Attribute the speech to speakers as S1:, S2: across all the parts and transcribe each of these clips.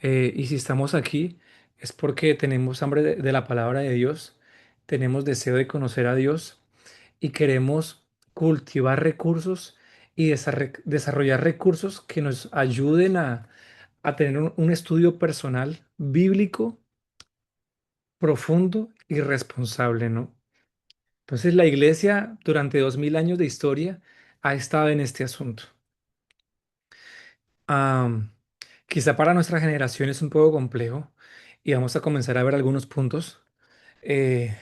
S1: Y si estamos aquí es porque tenemos hambre de la palabra de Dios, tenemos deseo de conocer a Dios y queremos cultivar recursos y desarrollar recursos que nos ayuden a tener un estudio personal bíblico profundo y responsable, ¿no? Entonces la iglesia durante 2000 años de historia ha estado en este asunto. Am, Quizá para nuestra generación es un poco complejo y vamos a comenzar a ver algunos puntos, eh,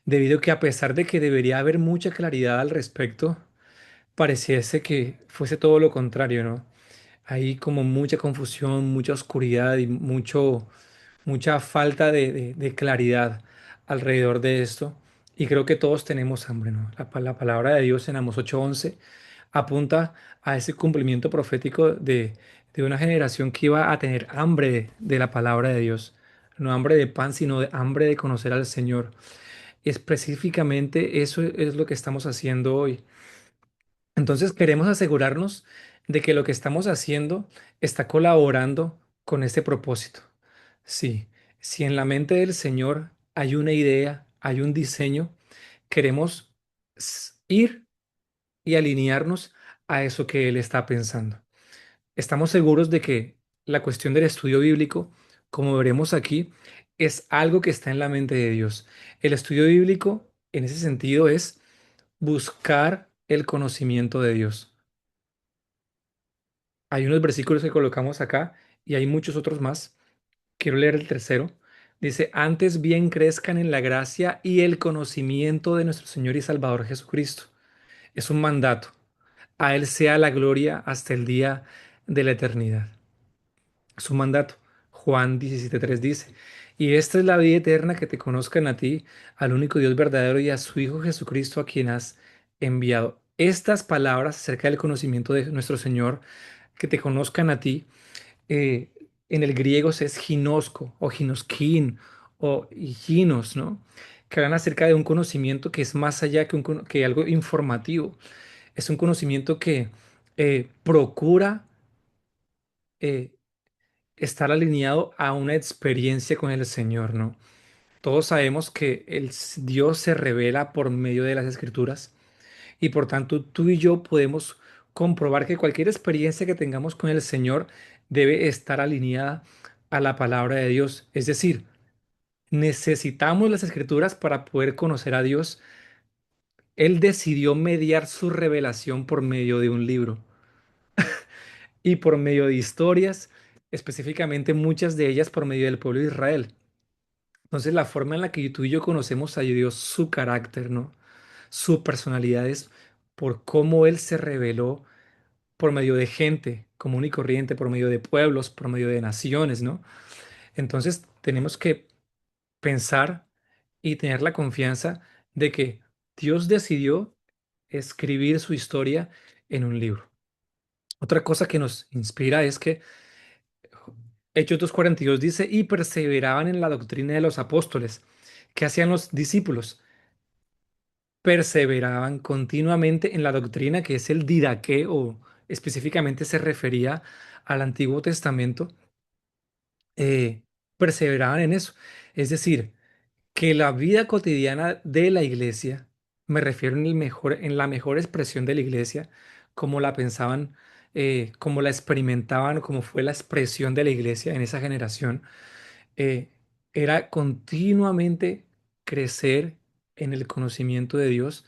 S1: debido a que a pesar de que debería haber mucha claridad al respecto, pareciese que fuese todo lo contrario, ¿no? Hay como mucha confusión, mucha oscuridad y mucha falta de claridad alrededor de esto. Y creo que todos tenemos hambre, ¿no? La palabra de Dios en Amos 8:11 apunta a ese cumplimiento profético de una generación que iba a tener hambre de la palabra de Dios. No hambre de pan, sino de hambre de conocer al Señor. Específicamente eso es lo que estamos haciendo hoy. Entonces queremos asegurarnos de que lo que estamos haciendo está colaborando con este propósito. Sí, si en la mente del Señor hay una idea, hay un diseño, queremos ir y alinearnos a eso que Él está pensando. Estamos seguros de que la cuestión del estudio bíblico, como veremos aquí, es algo que está en la mente de Dios. El estudio bíblico, en ese sentido, es buscar el conocimiento de Dios. Hay unos versículos que colocamos acá y hay muchos otros más. Quiero leer el tercero. Dice, antes bien crezcan en la gracia y el conocimiento de nuestro Señor y Salvador Jesucristo. Es un mandato. A Él sea la gloria hasta el día de la eternidad. Es un mandato. Juan 17:3 dice, y esta es la vida eterna, que te conozcan a ti, al único Dios verdadero, y a su Hijo Jesucristo, a quien has enviado. Estas palabras acerca del conocimiento de nuestro Señor, que te conozcan a ti, eh, en el griego es ginosco o ginoskin o ginos, ¿no? Que hablan acerca de un conocimiento que es más allá que algo informativo. Es un conocimiento que procura eh, estar alineado a una experiencia con el Señor, ¿no? Todos sabemos que Dios se revela por medio de las Escrituras y por tanto tú y yo podemos comprobar que cualquier experiencia que tengamos con el Señor debe estar alineada a la palabra de Dios. Es decir, necesitamos las Escrituras para poder conocer a Dios. Él decidió mediar su revelación por medio de un libro y por medio de historias, específicamente muchas de ellas por medio del pueblo de Israel. Entonces, la forma en la que tú y yo conocemos a Dios, su carácter, ¿no? Su personalidad es por cómo Él se reveló por medio de gente común y corriente, por medio de pueblos, por medio de naciones, ¿no? Entonces, tenemos que pensar y tener la confianza de que Dios decidió escribir su historia en un libro. Otra cosa que nos inspira es que Hechos 2:42 dice, y perseveraban en la doctrina de los apóstoles. ¿Qué hacían los discípulos? Perseveraban continuamente en la doctrina que es el didaqué, o específicamente se refería al Antiguo Testamento. Perseveraban en eso. Es decir, que la vida cotidiana de la iglesia, me refiero en la mejor expresión de la iglesia, como la pensaban, como la experimentaban, como fue la expresión de la iglesia en esa generación, eh, era continuamente crecer en el conocimiento de Dios,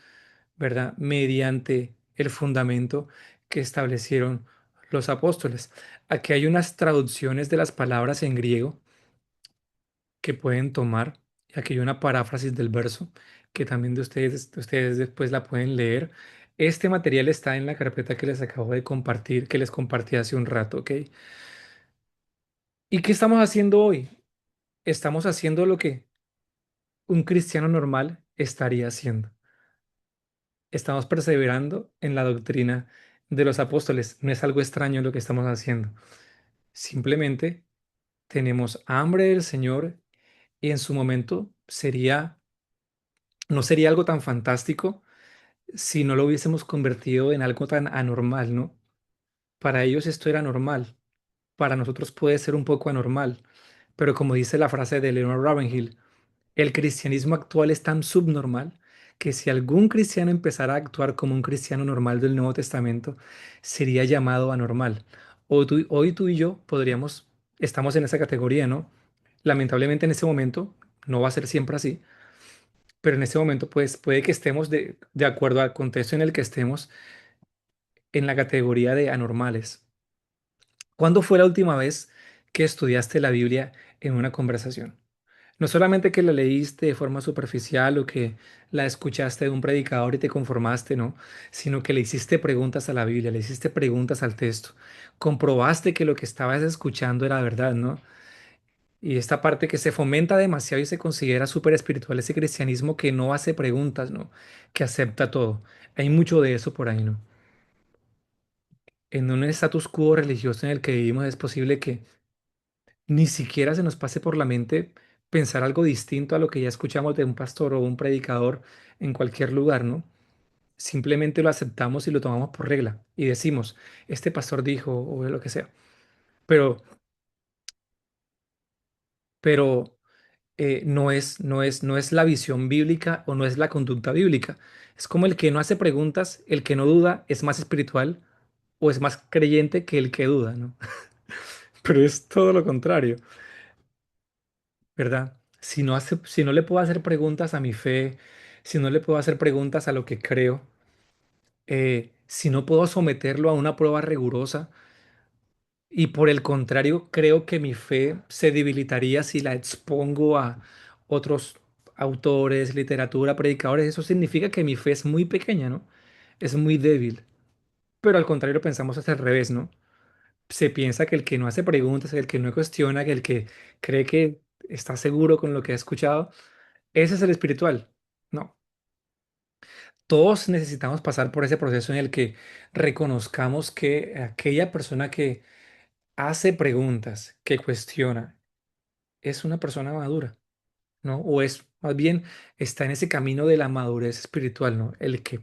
S1: ¿verdad? Mediante el fundamento que establecieron los apóstoles. Aquí hay unas traducciones de las palabras en griego que pueden tomar. Y aquí hay una paráfrasis del verso que también de ustedes después la pueden leer. Este material está en la carpeta que les acabo de compartir, que les compartí hace un rato, ¿ok? ¿Y qué estamos haciendo hoy? Estamos haciendo lo que un cristiano normal estaría haciendo. Estamos perseverando en la doctrina de los apóstoles. No es algo extraño lo que estamos haciendo. Simplemente tenemos hambre del Señor y en su momento no sería algo tan fantástico si no lo hubiésemos convertido en algo tan anormal, ¿no? Para ellos esto era normal. para nosotros puede ser un poco anormal, pero como dice la frase de Leonard Ravenhill, el cristianismo actual es tan subnormal que si algún cristiano empezara a actuar como un cristiano normal del Nuevo Testamento, sería llamado anormal. Hoy tú y yo estamos en esa categoría, ¿no? Lamentablemente en este momento, no va a ser siempre así, pero en este momento pues puede que estemos de acuerdo al contexto en el que estemos en la categoría de anormales. ¿Cuándo fue la última vez que estudiaste la Biblia en una conversación? No solamente que la leíste de forma superficial o que la escuchaste de un predicador y te conformaste, ¿no? Sino que le hiciste preguntas a la Biblia, le hiciste preguntas al texto. Comprobaste que lo que estabas escuchando era verdad, ¿no? Y esta parte que se fomenta demasiado y se considera súper espiritual, ese cristianismo que no hace preguntas, ¿no? Que acepta todo. Hay mucho de eso por ahí, ¿no? En un status quo religioso en el que vivimos es posible que ni siquiera se nos pase por la mente pensar algo distinto a lo que ya escuchamos de un pastor o un predicador en cualquier lugar, ¿no? Simplemente lo aceptamos y lo tomamos por regla y decimos, este pastor dijo o lo que sea. Pero, pero no es la visión bíblica o no es la conducta bíblica. Es como el que no hace preguntas, el que no duda es más espiritual o es más creyente que el que duda, ¿no? Pero es todo lo contrario. ¿Verdad? Si no le puedo hacer preguntas a mi fe, si no le puedo hacer preguntas a lo que creo, si no puedo someterlo a una prueba rigurosa y por el contrario creo que mi fe se debilitaría si la expongo a otros autores, literatura, predicadores, eso significa que mi fe es muy pequeña, ¿no? Es muy débil. Pero al contrario pensamos hacia el revés, ¿no? Se piensa que el que no hace preguntas, el que no cuestiona, que el que cree que está seguro con lo que ha escuchado, ese es el espiritual. No, todos necesitamos pasar por ese proceso en el que reconozcamos que aquella persona que hace preguntas, que cuestiona, es una persona madura, ¿no? O es más bien está en ese camino de la madurez espiritual, ¿no? El que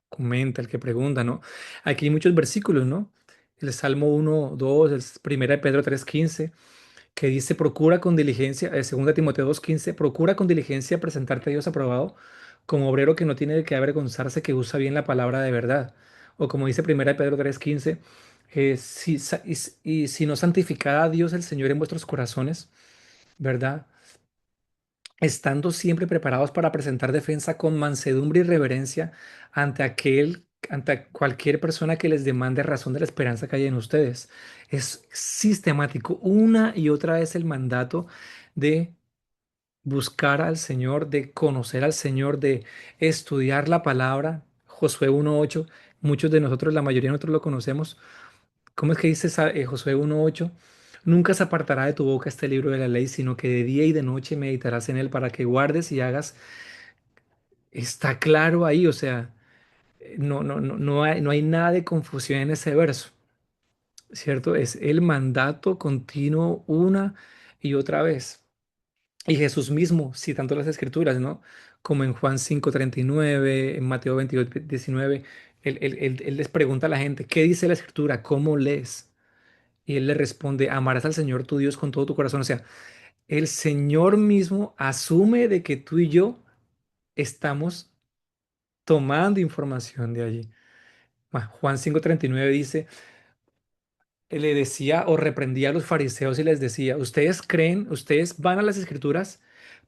S1: comenta, el que pregunta, ¿no? Aquí hay muchos versículos, ¿no? El Salmo 1, 2, el 1 de Pedro 3:15 que dice, procura con diligencia, 2 Timoteo 2:15, procura con diligencia presentarte a Dios aprobado como obrero que no tiene de qué avergonzarse, que usa bien la palabra de verdad. O como dice 1 de Pedro 3:15, y si no santificad a Dios el Señor en vuestros corazones, ¿verdad? Estando siempre preparados para presentar defensa con mansedumbre y reverencia ante cualquier persona que les demande razón de la esperanza que hay en ustedes. Es sistemático, una y otra vez el mandato de buscar al Señor, de conocer al Señor, de estudiar la palabra. Josué 1:8, muchos de nosotros, la mayoría de nosotros lo conocemos. ¿Cómo es que dice Josué 1:8? Nunca se apartará de tu boca este libro de la ley, sino que de día y de noche meditarás en él para que guardes y hagas. Está claro ahí, o sea, no hay nada de confusión en ese verso, ¿cierto? Es el mandato continuo una y otra vez. Y Jesús mismo, citando las escrituras, ¿no? Como en Juan 5:39, en Mateo 22:19, él les pregunta a la gente, ¿qué dice la escritura? ¿Cómo lees? Y él le responde, amarás al Señor tu Dios con todo tu corazón. O sea, el Señor mismo asume de que tú y yo estamos tomando información de allí. Juan 5:39 dice, le decía o reprendía a los fariseos y les decía, ustedes van a las escrituras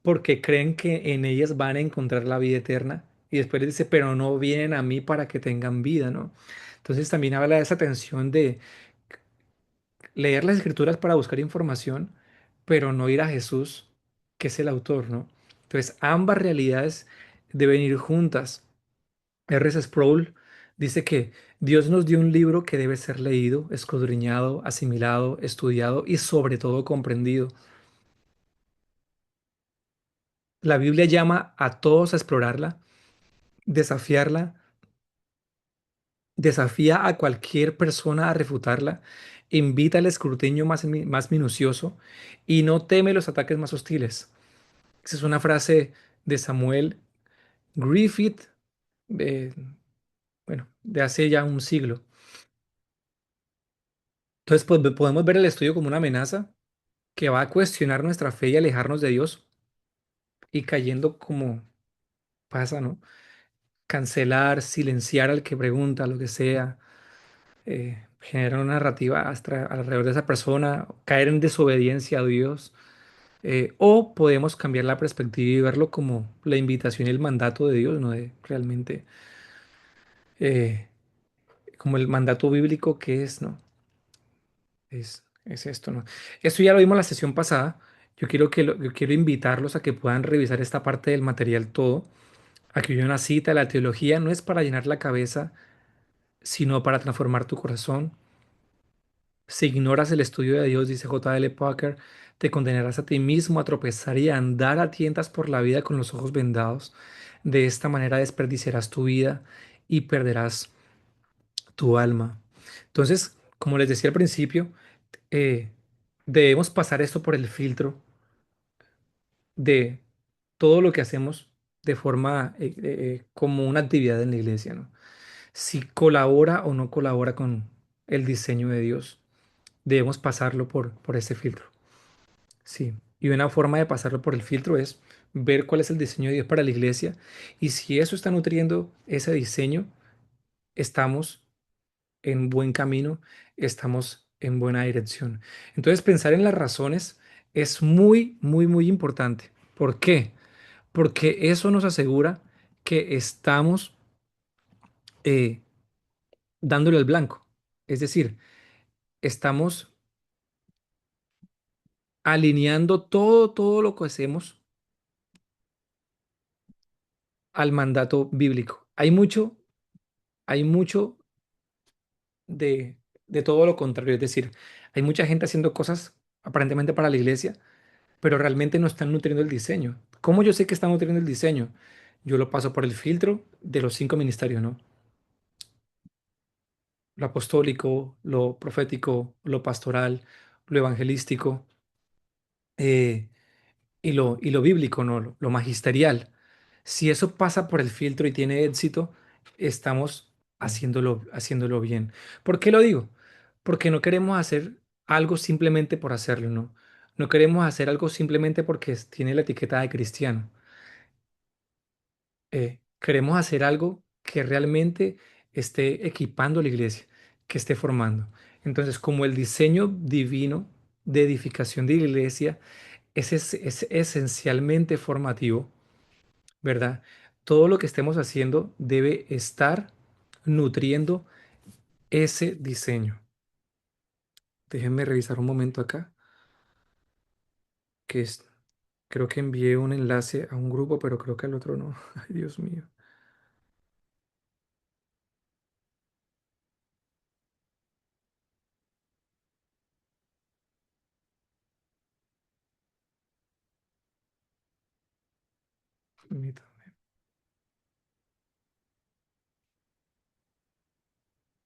S1: porque creen que en ellas van a encontrar la vida eterna. Y después les dice, pero no vienen a mí para que tengan vida, ¿no? Entonces también habla de esa tensión de leer las escrituras para buscar información, pero no ir a Jesús, que es el autor, ¿no? Entonces ambas realidades deben ir juntas. R.C. Sproul dice que Dios nos dio un libro que debe ser leído, escudriñado, asimilado, estudiado y sobre todo comprendido. La Biblia llama a todos a explorarla, desafiarla, desafía a cualquier persona a refutarla, invita al escrutinio más minucioso y no teme los ataques más hostiles. Esa es una frase de Samuel Griffith, eh, bueno, de hace ya un siglo. Entonces, pues podemos ver el estudio como una amenaza que va a cuestionar nuestra fe y alejarnos de Dios y cayendo como pasa, ¿no? Cancelar, silenciar al que pregunta, lo que sea, generar una narrativa alrededor de esa persona, caer en desobediencia a Dios. O podemos cambiar la perspectiva y verlo como la invitación y el mandato de Dios, ¿no? De realmente, eh, como el mandato bíblico que es, ¿no? Es esto, ¿no? Esto ya lo vimos la sesión pasada. Yo quiero invitarlos a que puedan revisar esta parte del material todo. Aquí hay una cita, la teología no es para llenar la cabeza, sino para transformar tu corazón. Si ignoras el estudio de Dios, dice J. L. Parker, te condenarás a ti mismo a tropezar y a andar a tientas por la vida con los ojos vendados. De esta manera desperdiciarás tu vida y perderás tu alma. Entonces, como les decía al principio, eh, debemos pasar esto por el filtro de todo lo que hacemos de forma como una actividad en la iglesia, ¿no? Si colabora o no colabora con el diseño de Dios, debemos pasarlo por ese filtro. Sí, y una forma de pasarlo por el filtro es ver cuál es el diseño de Dios para la iglesia y si eso está nutriendo ese diseño, estamos en buen camino, estamos en buena dirección. Entonces, pensar en las razones es muy, muy, muy importante. ¿Por qué? Porque eso nos asegura que estamos eh, dándole al blanco. Es decir, estamos alineando todo lo que hacemos al mandato bíblico. Hay mucho de todo lo contrario. Es decir, hay mucha gente haciendo cosas aparentemente para la iglesia, pero realmente no están nutriendo el diseño. ¿Cómo yo sé que están nutriendo el diseño? Yo lo paso por el filtro de los 5 ministerios, ¿no? Lo apostólico, lo profético, lo pastoral, lo evangelístico, eh, y lo bíblico, ¿no? Lo magisterial. Si eso pasa por el filtro y tiene éxito, estamos haciéndolo bien. ¿Por qué lo digo? Porque no queremos hacer algo simplemente por hacerlo, ¿no? No queremos hacer algo simplemente porque tiene la etiqueta de cristiano. Queremos hacer algo que realmente esté equipando la iglesia, que esté formando. Entonces, como el diseño divino de edificación de la iglesia es esencialmente formativo, ¿verdad? Todo lo que estemos haciendo debe estar nutriendo ese diseño. Déjenme revisar un momento acá, que es, creo que envié un enlace a un grupo, pero creo que al otro no. Ay, Dios mío. Permítame.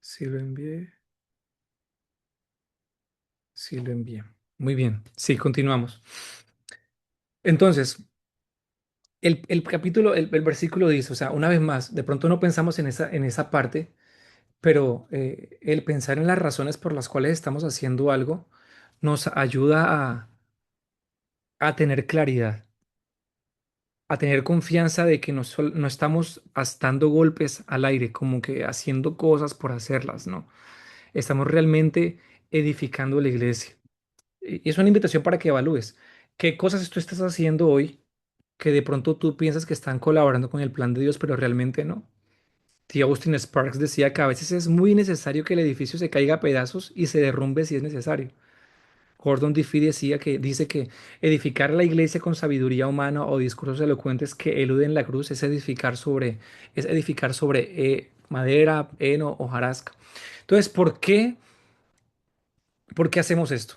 S1: Si lo envié, sí lo envié. Muy bien. Sí, continuamos. Entonces, el capítulo, el versículo dice, o sea, una vez más, de pronto no pensamos en esa parte, pero el pensar en las razones por las cuales estamos haciendo algo nos ayuda a tener claridad, a tener confianza de que no estamos dando golpes al aire, como que haciendo cosas por hacerlas, ¿no? Estamos realmente edificando la iglesia. Y es una invitación para que evalúes qué cosas tú estás haciendo hoy que de pronto tú piensas que están colaborando con el plan de Dios, pero realmente no. T. Austin Sparks decía que a veces es muy necesario que el edificio se caiga a pedazos y se derrumbe si es necesario. Gordon Diffie dice que edificar la iglesia con sabiduría humana o discursos elocuentes que eluden la cruz es edificar sobre madera, heno o hojarasca. Entonces, por qué hacemos esto?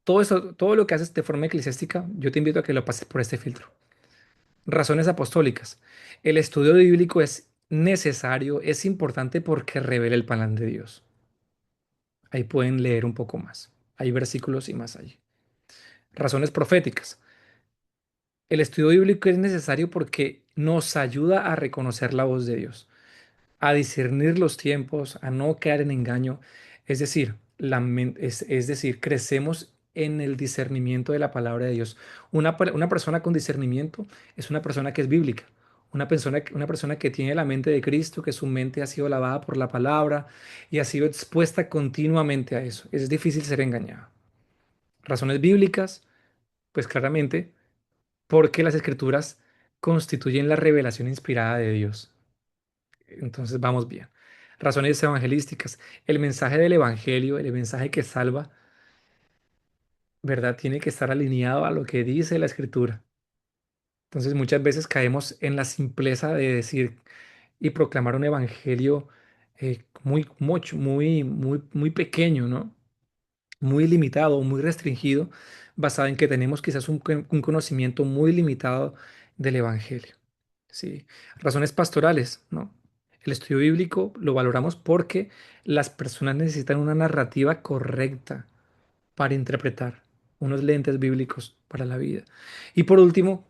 S1: Todo eso, todo lo que haces de forma eclesiástica, yo te invito a que lo pases por este filtro. Razones apostólicas. El estudio bíblico es necesario, es importante porque revela el plan de Dios. Ahí pueden leer un poco más. Hay versículos y más allí. Razones proféticas. El estudio bíblico es necesario porque nos ayuda a reconocer la voz de Dios, a discernir los tiempos, a no caer en engaño. Es decir, es decir, crecemos en el discernimiento de la palabra de Dios. Una persona con discernimiento es una persona que es bíblica, una persona que tiene la mente de Cristo, que su mente ha sido lavada por la palabra y ha sido expuesta continuamente a eso. Es difícil ser engañado. Razones bíblicas, pues claramente, porque las escrituras constituyen la revelación inspirada de Dios. Entonces vamos bien. Razones evangelísticas. El mensaje del evangelio, el mensaje que salva, ¿verdad? Tiene que estar alineado a lo que dice la escritura. Entonces muchas veces caemos en la simpleza de decir y proclamar un evangelio muy pequeño, ¿no? Muy limitado, muy restringido, basado en que tenemos quizás un conocimiento muy limitado del evangelio. Sí, razones pastorales, ¿no? El estudio bíblico lo valoramos porque las personas necesitan una narrativa correcta para interpretar, unos lentes bíblicos para la vida. Y por último,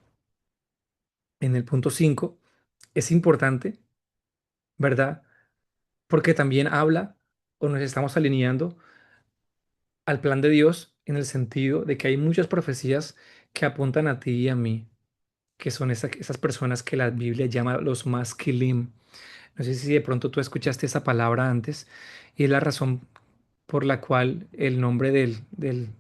S1: en el punto 5 es importante, ¿verdad? Porque también habla o nos estamos alineando al plan de Dios en el sentido de que hay muchas profecías que apuntan a ti y a mí, que son esas personas que la Biblia llama los masquilim. No sé si de pronto tú escuchaste esa palabra antes y es la razón por la cual el nombre de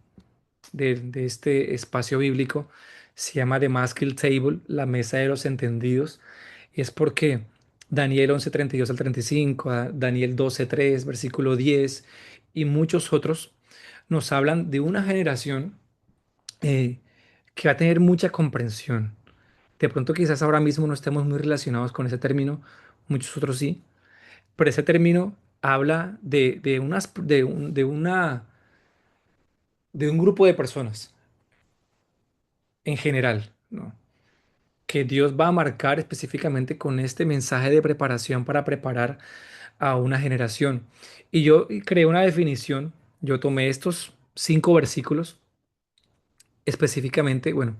S1: este espacio bíblico se llama The Maskil Table, la mesa de los entendidos, y es porque Daniel 11:32 al 35, Daniel 12:3, versículo 10 y muchos otros nos hablan de una generación eh, que va a tener mucha comprensión. De pronto quizás ahora mismo no estemos muy relacionados con ese término, muchos otros sí, pero ese término habla de un grupo de personas en general, ¿no? Que Dios va a marcar específicamente con este mensaje de preparación para preparar a una generación. Y yo creé una definición, yo tomé estos 5 versículos específicamente, bueno,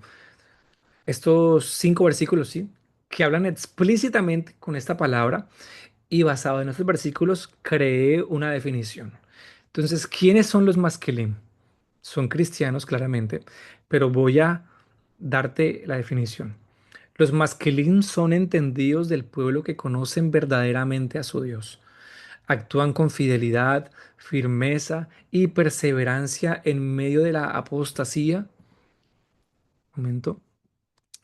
S1: estos 5 versículos, ¿sí? Que hablan explícitamente con esta palabra y basado en estos versículos creé una definición. Entonces, ¿quiénes son los maskelim? Son cristianos, claramente, pero voy a darte la definición. Los maskelim son entendidos del pueblo que conocen verdaderamente a su Dios. Actúan con fidelidad, firmeza y perseverancia en medio de la apostasía. Momento.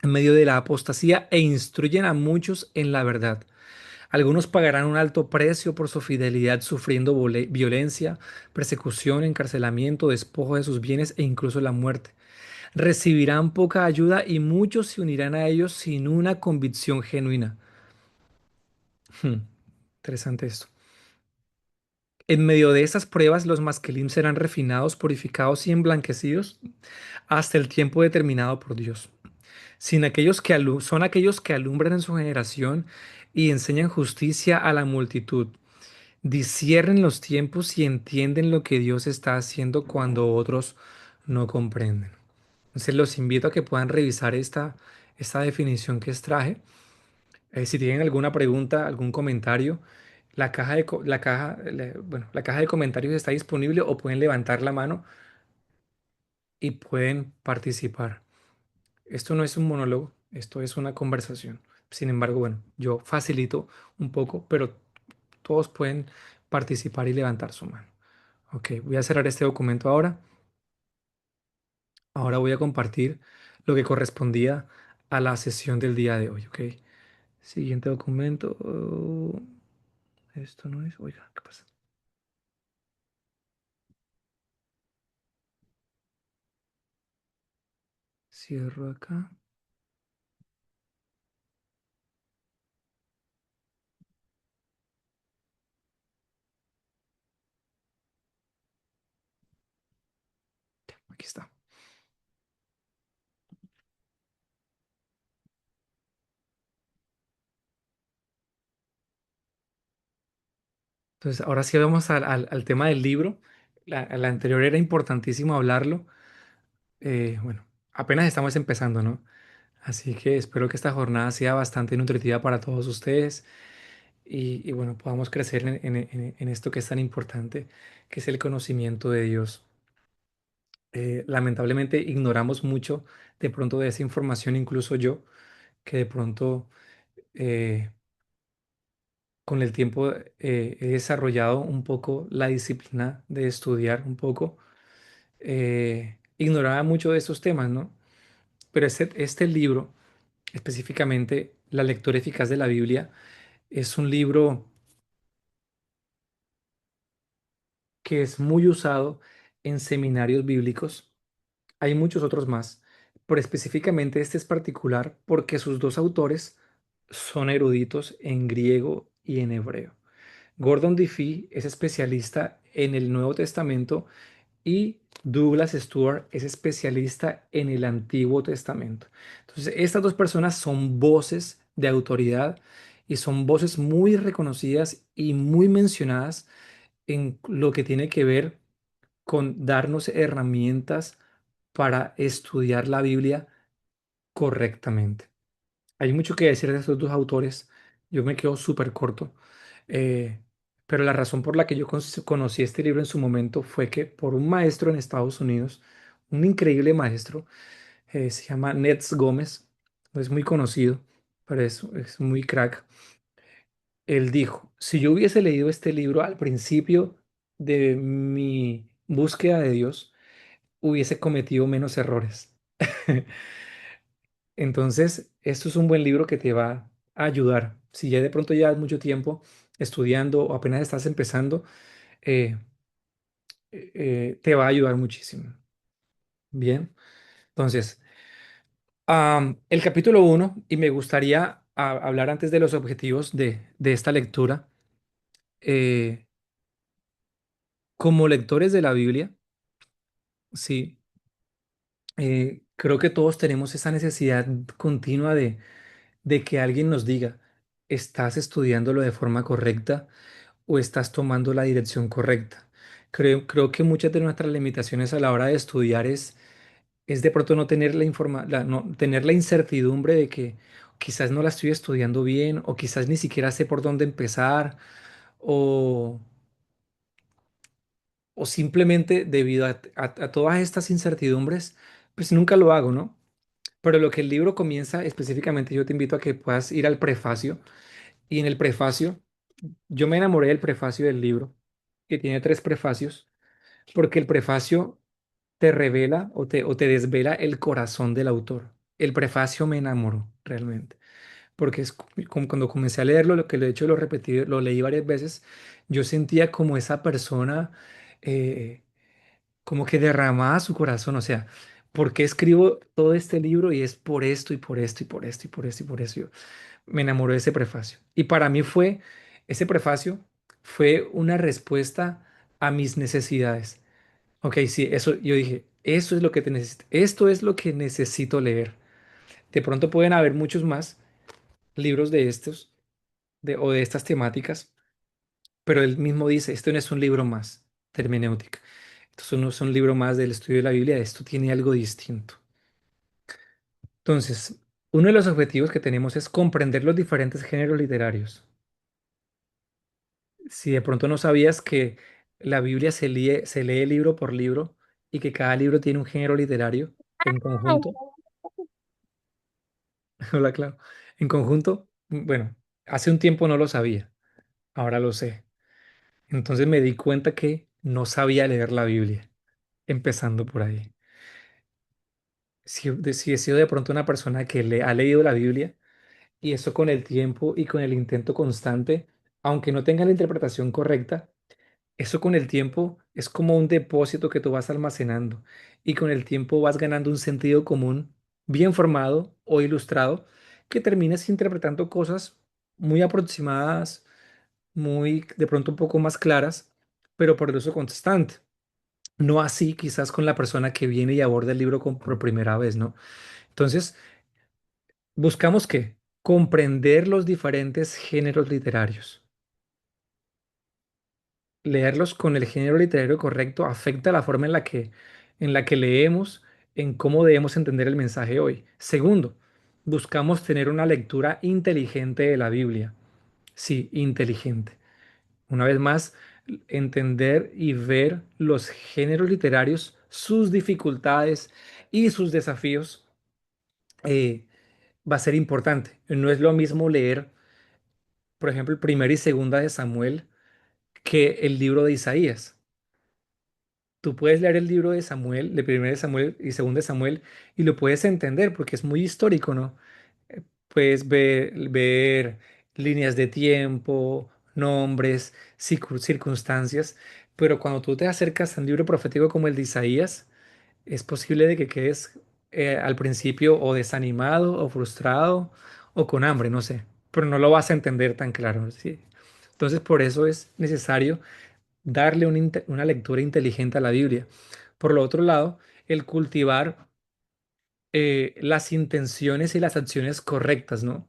S1: En medio de la apostasía e instruyen a muchos en la verdad. Algunos pagarán un alto precio por su fidelidad, sufriendo violencia, persecución, encarcelamiento, despojo de sus bienes e incluso la muerte. Recibirán poca ayuda y muchos se unirán a ellos sin una convicción genuina. Hmm, interesante esto. En medio de estas pruebas, los maskelim serán refinados, purificados y emblanquecidos hasta el tiempo determinado por Dios. Sin aquellos que son aquellos que alumbran en su generación y enseñan justicia a la multitud. Disciernen los tiempos y entienden lo que Dios está haciendo cuando otros no comprenden. Entonces los invito a que puedan revisar esta definición que extraje. Si tienen alguna pregunta, algún comentario, la caja de comentarios está disponible o pueden levantar la mano y pueden participar. Esto no es un monólogo, esto es una conversación. Sin embargo, bueno, yo facilito un poco, pero todos pueden participar y levantar su mano. Ok, voy a cerrar este documento ahora. Ahora voy a compartir lo que correspondía a la sesión del día de hoy. Ok, siguiente documento. Esto no es. Oiga, ¿qué pasa? Cierro acá. Aquí está. Entonces, ahora sí vamos al tema del libro. La anterior era importantísimo hablarlo. Bueno, apenas estamos empezando, ¿no? Así que espero que esta jornada sea bastante nutritiva para todos ustedes y, bueno, podamos crecer en esto que es tan importante, que es el conocimiento de Dios. Lamentablemente ignoramos mucho de pronto de esa información, incluso yo, que de pronto eh, con el tiempo he desarrollado un poco la disciplina de estudiar un poco. Ignoraba mucho de estos temas, ¿no? Pero este libro, específicamente La lectura eficaz de la Biblia, es un libro que es muy usado en seminarios bíblicos. Hay muchos otros más, pero específicamente este es particular porque sus dos autores son eruditos en griego y en hebreo. Gordon Fee es especialista en el Nuevo Testamento y Douglas Stewart es especialista en el Antiguo Testamento. Entonces, estas dos personas son voces de autoridad y son voces muy reconocidas y muy mencionadas en lo que tiene que ver con darnos herramientas para estudiar la Biblia correctamente. Hay mucho que decir de estos dos autores. Yo me quedo súper corto. Eh, pero la razón por la que yo conocí este libro en su momento fue que por un maestro en Estados Unidos, un increíble maestro, se llama Nets Gómez, no es muy conocido, pero es muy crack. Él dijo, si yo hubiese leído este libro al principio de mi búsqueda de Dios, hubiese cometido menos errores. Entonces, esto es un buen libro que te va a ayudar. Si ya de pronto llevas mucho tiempo estudiando o apenas estás empezando, eh, te va a ayudar muchísimo. Bien, entonces, el capítulo uno, y me gustaría hablar antes de los objetivos de esta lectura. eh, Como lectores de la Biblia, sí, creo que todos tenemos esa necesidad continua de que alguien nos diga, ¿estás estudiándolo de forma correcta o estás tomando la dirección correcta? Creo que muchas de nuestras limitaciones a la hora de estudiar es de pronto no tener no, tener la incertidumbre de que quizás no la estoy estudiando bien o quizás ni siquiera sé por dónde empezar o, o simplemente debido a todas estas incertidumbres, pues nunca lo hago, ¿no? Pero lo que el libro comienza específicamente, yo te invito a que puedas ir al prefacio y en el prefacio, yo me enamoré del prefacio del libro, que tiene tres prefacios, porque el prefacio te revela o te desvela el corazón del autor. El prefacio me enamoró realmente, porque es como cuando comencé a leerlo, lo que de hecho lo repetí, lo leí varias veces, yo sentía como esa persona, eh, como que derramaba su corazón, o sea, ¿por qué escribo todo este libro? Y es por esto y por esto y por esto y por esto y por eso. Me enamoró de ese prefacio. Y para mí ese prefacio fue una respuesta a mis necesidades. Ok, sí, eso yo dije, eso es lo que te necesito, esto es lo que necesito leer. De pronto pueden haber muchos más libros de estos o de estas temáticas, pero él mismo dice, esto no es un libro más de hermenéutica. Esto no es un libro más del estudio de la Biblia, esto tiene algo distinto. Entonces, uno de los objetivos que tenemos es comprender los diferentes géneros literarios. Si de pronto no sabías que la Biblia se lee libro por libro y que cada libro tiene un género literario en conjunto. Hola, claro. En conjunto, bueno, hace un tiempo no lo sabía, ahora lo sé. Entonces me di cuenta que no sabía leer la Biblia, empezando por ahí. Si he sido de pronto una persona que ha leído la Biblia y eso con el tiempo y con el intento constante, aunque no tenga la interpretación correcta, eso con el tiempo es como un depósito que tú vas almacenando y con el tiempo vas ganando un sentido común bien formado o ilustrado que terminas interpretando cosas muy aproximadas, muy de pronto un poco más claras, pero por el uso constante. No así quizás con la persona que viene y aborda el libro por primera vez, ¿no? Entonces, buscamos que comprender los diferentes géneros literarios. Leerlos con el género literario correcto afecta la forma en la que leemos, en cómo debemos entender el mensaje hoy. Segundo, buscamos tener una lectura inteligente de la Biblia. Sí, inteligente. Una vez más, entender y ver los géneros literarios, sus dificultades y sus desafíos eh, va a ser importante. No es lo mismo leer, por ejemplo, el primero y segunda de Samuel que el libro de Isaías. Tú puedes leer el libro de Samuel, de primero de Samuel y segundo de Samuel, y lo puedes entender porque es muy histórico, ¿no? Puedes ver líneas de tiempo, nombres, circunstancias, pero cuando tú te acercas a un libro profético como el de Isaías, es posible de que quedes al principio o desanimado o frustrado o con hambre, no sé, pero no lo vas a entender tan claro, ¿sí? Entonces, por eso es necesario darle una lectura inteligente a la Biblia. Por lo otro lado, el cultivar las intenciones y las acciones correctas, ¿no?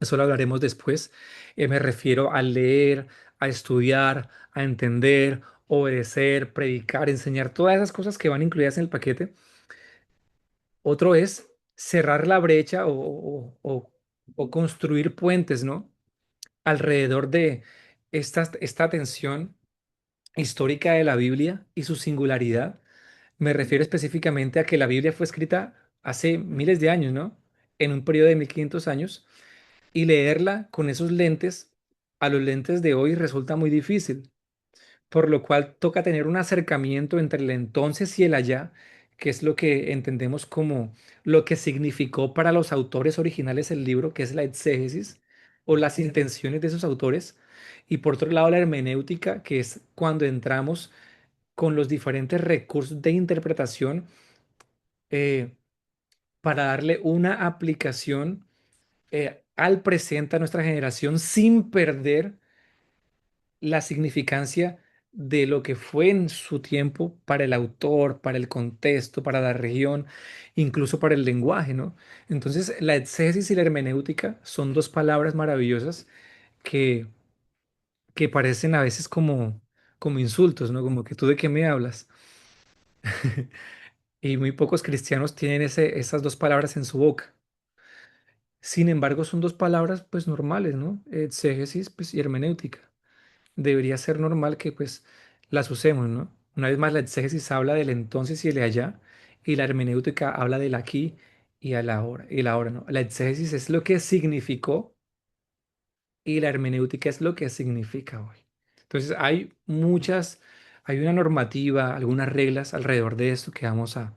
S1: Eso lo hablaremos después. Me refiero a leer, a estudiar, a entender, obedecer, predicar, enseñar, todas esas cosas que van incluidas en el paquete. Otro es cerrar la brecha o construir puentes, ¿no? Alrededor de esta tensión histórica de la Biblia y su singularidad. Me refiero específicamente a que la Biblia fue escrita hace miles de años, ¿no? En un periodo de 1500 años, y leerla con esos lentes a los lentes de hoy resulta muy difícil, por lo cual toca tener un acercamiento entre el entonces y el allá, que es lo que entendemos como lo que significó para los autores originales el libro, que es la exégesis o las intenciones de esos autores, y por otro lado la hermenéutica, que es cuando entramos con los diferentes recursos de interpretación eh, para darle una aplicación al presente, a nuestra generación, sin perder la significancia de lo que fue en su tiempo para el autor, para el contexto, para la región, incluso para el lenguaje, ¿no? Entonces, la exégesis y la hermenéutica son dos palabras maravillosas que, que parecen a veces como insultos, ¿no? Como que tú de qué me hablas. Y muy pocos cristianos tienen esas dos palabras en su boca. Sin embargo, son dos palabras pues normales, ¿no? Exégesis pues, y hermenéutica. Debería ser normal que pues las usemos, ¿no? Una vez más, la exégesis habla del entonces y el allá, y la hermenéutica habla del aquí y a la hora, y la hora, ¿no? La exégesis es lo que significó y la hermenéutica es lo que significa hoy. Entonces, hay una normativa, algunas reglas alrededor de esto que vamos a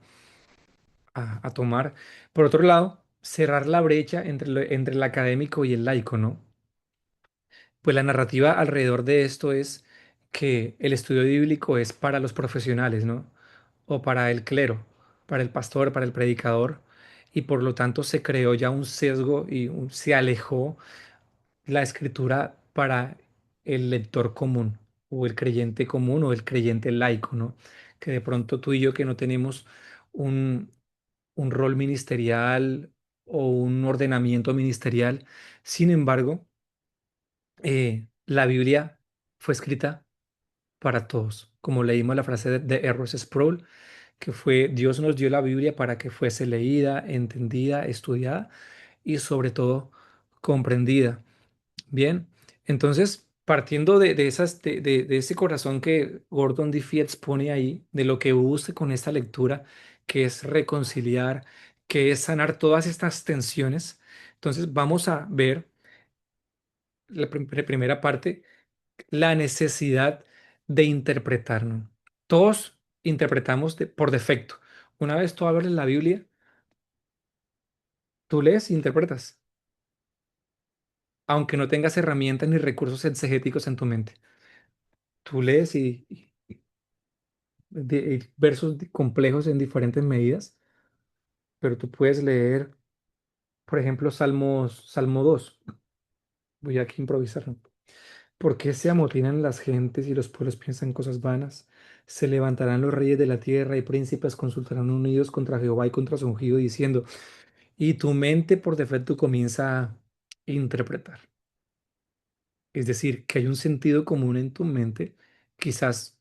S1: tomar. Por otro lado, cerrar la brecha entre el académico y el laico, ¿no? Pues la narrativa alrededor de esto es que el estudio bíblico es para los profesionales, ¿no? O para el clero, para el pastor, para el predicador, y por lo tanto se creó ya un sesgo y se alejó la escritura para el lector común, o el creyente común, o el creyente laico, ¿no? Que de pronto tú y yo que no tenemos un, un rol ministerial o un ordenamiento ministerial, sin embargo, la Biblia fue escrita para todos. Como leímos la frase de Errol Sproul, que fue Dios nos dio la Biblia para que fuese leída, entendida, estudiada y sobre todo comprendida. Bien, entonces partiendo de ese corazón que Gordon D. Fields pone ahí, de lo que busca con esta lectura, que es reconciliar, que es sanar todas estas tensiones, entonces vamos a ver la primera parte, la necesidad de interpretar, ¿no? Todos interpretamos por defecto. Una vez tú abres la Biblia, tú lees e interpretas, aunque no tengas herramientas ni recursos exegéticos en tu mente. Tú lees y versos complejos en diferentes medidas, pero tú puedes leer, por ejemplo, Salmo 2. Voy aquí a improvisar, ¿no? ¿Por qué se amotinan las gentes y los pueblos piensan cosas vanas? Se levantarán los reyes de la tierra y príncipes consultarán unidos contra Jehová y contra su ungido, diciendo, y tu mente por defecto comienza a interpretar. Es decir, que hay un sentido común en tu mente, quizás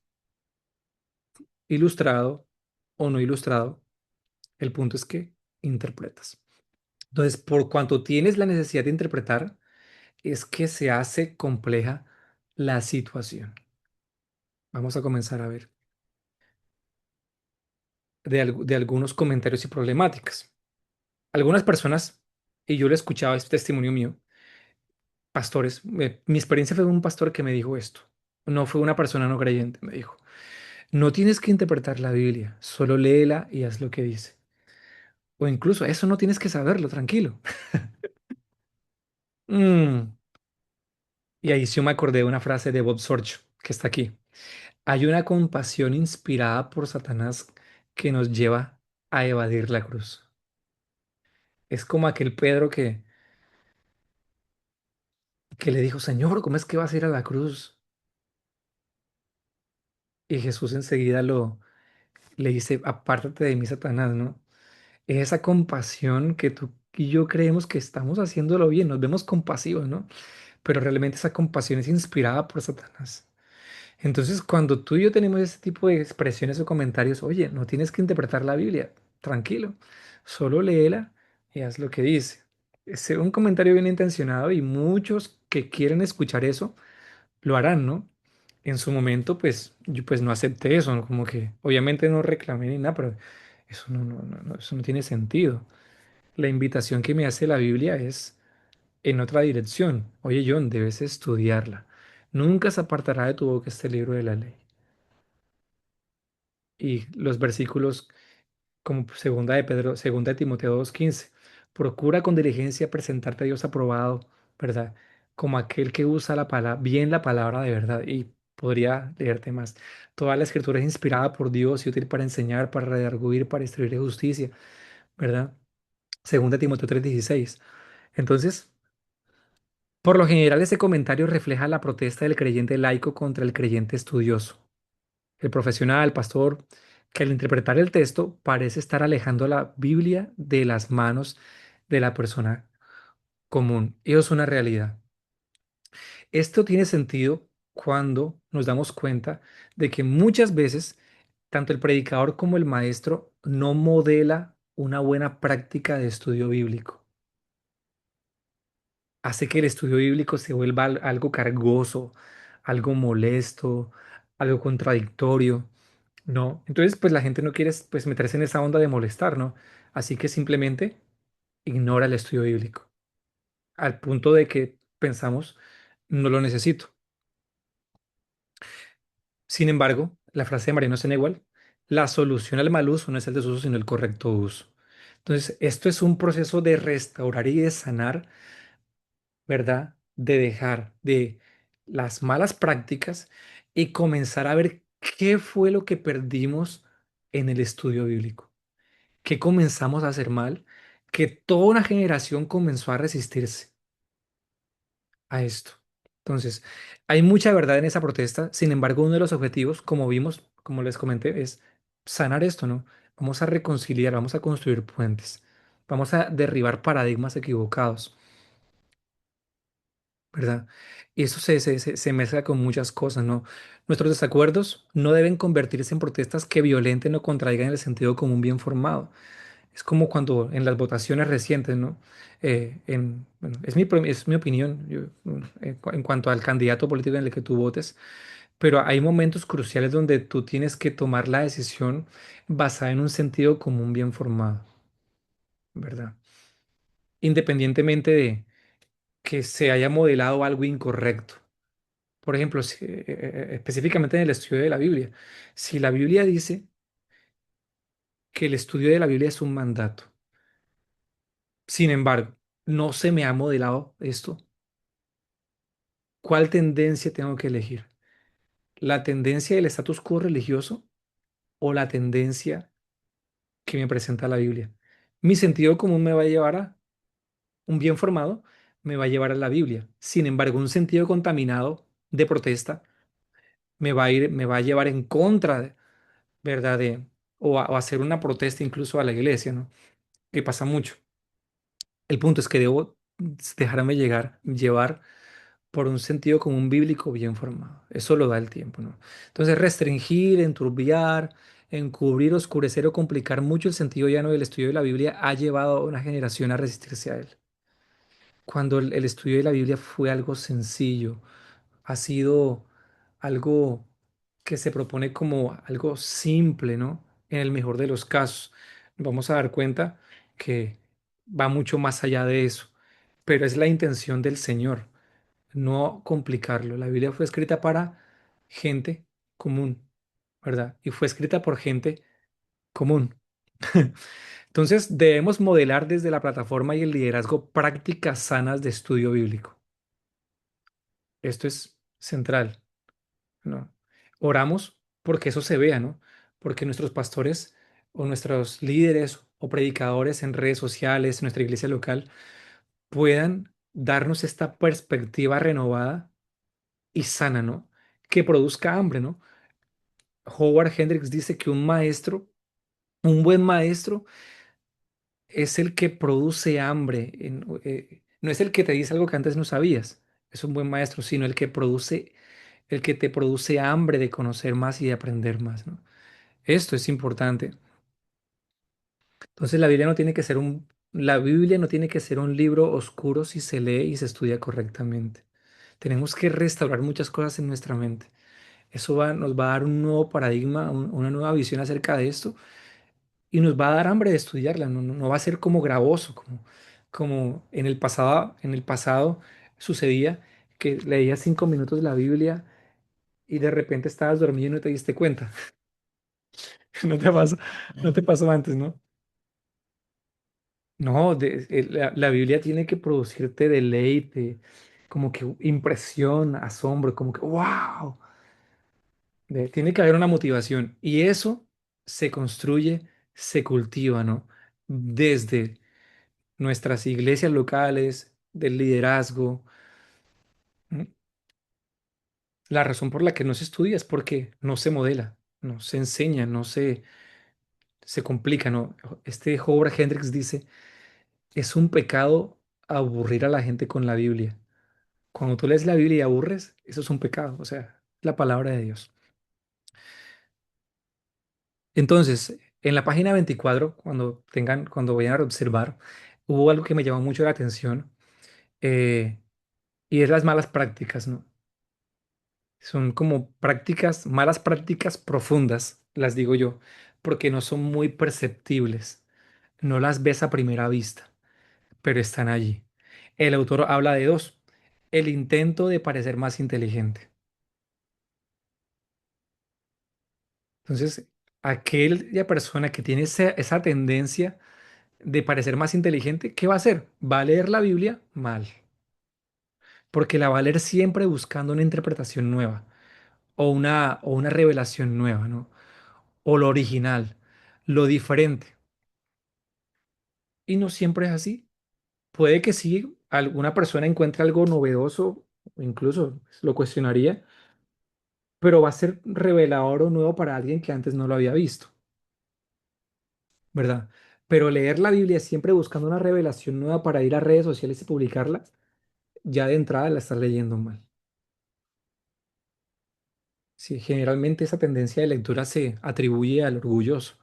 S1: ilustrado o no ilustrado. El punto es que interpretas. Entonces, por cuanto tienes la necesidad de interpretar, es que se hace compleja la situación. Vamos a comenzar a ver de algunos comentarios y problemáticas. Algunas personas, y yo le escuchaba este testimonio mío, pastores, mi experiencia fue de un pastor que me dijo esto. No fue una persona no creyente, me dijo. No tienes que interpretar la Biblia, solo léela y haz lo que dice. O incluso eso no tienes que saberlo, tranquilo. Mm, Y ahí sí me acordé de una frase de Bob Sorge, que está aquí. Hay una compasión inspirada por Satanás que nos lleva a evadir la cruz. Es como aquel Pedro que le dijo, Señor, ¿cómo es que vas a ir a la cruz? Y Jesús enseguida le dice, apártate de mí, Satanás, ¿no? Es esa compasión que tú y yo creemos que estamos haciéndolo bien, nos vemos compasivos, ¿no? Pero realmente esa compasión es inspirada por Satanás. Entonces, cuando tú y yo tenemos ese tipo de expresiones o comentarios, oye, no tienes que interpretar la Biblia, tranquilo, solo léela y haz lo que dice. Es un comentario bien intencionado y muchos que quieren escuchar eso lo harán, ¿no? En su momento, pues yo pues no acepté eso, ¿no? Como que obviamente no reclamé ni nada, pero eso eso no tiene sentido. La invitación que me hace la Biblia es en otra dirección. Oye, John, debes estudiarla. Nunca se apartará de tu boca este libro de la ley. Y los versículos como segunda de Pedro, segunda de Timoteo 2:15. Procura con diligencia presentarte a Dios aprobado, ¿verdad? Como aquel que usa bien la palabra de verdad. Y podría leerte más. Toda la escritura es inspirada por Dios y útil para enseñar, para redarguir, para instruir en justicia, ¿verdad? Segunda de Timoteo 3:16. Entonces, por lo general, ese comentario refleja la protesta del creyente laico contra el creyente estudioso. El profesional, el pastor, que al interpretar el texto parece estar alejando la Biblia de las manos de la persona común. Eso es una realidad. Esto tiene sentido cuando nos damos cuenta de que muchas veces tanto el predicador como el maestro no modela una buena práctica de estudio bíblico. Hace que el estudio bíblico se vuelva algo cargoso, algo molesto, algo contradictorio. No, entonces pues la gente no quiere pues meterse en esa onda de molestar, ¿no? Así que simplemente ignora el estudio bíblico, al punto de que pensamos, no lo necesito. Sin embargo, la frase de Mariano igual, la solución al mal uso no es el desuso, sino el correcto uso. Entonces, esto es un proceso de restaurar y de sanar, ¿verdad? De dejar de las malas prácticas y comenzar a ver qué fue lo que perdimos en el estudio bíblico. ¿Qué comenzamos a hacer mal? Que toda una generación comenzó a resistirse a esto. Entonces, hay mucha verdad en esa protesta. Sin embargo, uno de los objetivos, como vimos, como les comenté, es sanar esto, ¿no? Vamos a reconciliar, vamos a construir puentes, vamos a derribar paradigmas equivocados, ¿verdad? Y eso se mezcla con muchas cosas, ¿no? Nuestros desacuerdos no deben convertirse en protestas que violenten o contraigan el sentido común bien formado. Es como cuando en las votaciones recientes, ¿no? Bueno, es mi opinión en cuanto al candidato político en el que tú votes, pero hay momentos cruciales donde tú tienes que tomar la decisión basada en un sentido común bien formado, ¿verdad? Independientemente de que se haya modelado algo incorrecto. Por ejemplo, específicamente en el estudio de la Biblia. Si la Biblia dice que el estudio de la Biblia es un mandato, sin embargo, no se me ha modelado esto, ¿cuál tendencia tengo que elegir? ¿La tendencia del status quo religioso o la tendencia que me presenta la Biblia? Mi sentido común me va a llevar a un bien formado, me va a llevar a la Biblia. Sin embargo, un sentido contaminado de protesta me va a llevar en contra, ¿verdad? O a hacer una protesta incluso a la iglesia, ¿no? Que pasa mucho. El punto es que debo dejarme llevar por un sentido común bíblico bien formado. Eso lo da el tiempo, ¿no? Entonces, restringir, enturbiar, encubrir, oscurecer o complicar mucho el sentido llano del estudio de la Biblia ha llevado a una generación a resistirse a él. cuando el estudio de la Biblia fue algo sencillo, ha sido algo que se propone como algo simple, ¿no? En el mejor de los casos. Nos vamos a dar cuenta que va mucho más allá de eso, pero es la intención del Señor, no complicarlo. La Biblia fue escrita para gente común, ¿verdad? Y fue escrita por gente común. Entonces, debemos modelar desde la plataforma y el liderazgo prácticas sanas de estudio bíblico. Esto es central, ¿no? Oramos porque eso se vea, ¿no? Porque nuestros pastores o nuestros líderes o predicadores en redes sociales, en nuestra iglesia local, puedan darnos esta perspectiva renovada y sana, ¿no? Que produzca hambre, ¿no? Howard Hendricks dice que un maestro, un buen maestro, es el que produce hambre. No es el que te dice algo que antes no sabías, es un buen maestro, sino el que te produce hambre de conocer más y de aprender más, ¿no? Esto es importante. Entonces la Biblia no tiene que ser un libro oscuro si se lee y se estudia correctamente. Tenemos que restaurar muchas cosas en nuestra mente. Nos va a dar un nuevo paradigma, una nueva visión acerca de esto y nos va a dar hambre de estudiarla. No va a ser como gravoso, como en el pasado sucedía que leías 5 minutos de la Biblia y de repente estabas dormido y no te diste cuenta. No te pasó, no te pasó antes, ¿no? No, la Biblia tiene que producirte deleite, como que impresión, asombro, como que wow. Tiene que haber una motivación y eso se construye, se cultiva, ¿no? Desde nuestras iglesias locales, del liderazgo. ¿No? La razón por la que no se estudia es porque no se modela, no se enseña, se complica, ¿no? Este Howard Hendricks dice, es un pecado aburrir a la gente con la Biblia. Cuando tú lees la Biblia y aburres, eso es un pecado, o sea, la palabra de Dios. Entonces, en la página 24, cuando vayan a observar, hubo algo que me llamó mucho la atención eh, y es las malas prácticas, ¿no? Son como malas prácticas profundas, las digo yo, porque no son muy perceptibles. No las ves a primera vista, pero están allí. El autor habla de dos. El intento de parecer más inteligente. Entonces, aquella persona que tiene esa tendencia de parecer más inteligente, ¿qué va a hacer? Va a leer la Biblia mal, porque la va a leer siempre buscando una interpretación nueva o una revelación nueva, ¿no? O lo original, lo diferente. Y no siempre es así. Puede que sí, alguna persona encuentre algo novedoso, o incluso lo cuestionaría, pero va a ser revelador o nuevo para alguien que antes no lo había visto, ¿verdad? Pero leer la Biblia siempre buscando una revelación nueva para ir a redes sociales y publicarla, ya de entrada la estás leyendo mal. Sí, generalmente esa tendencia de lectura se atribuye al orgulloso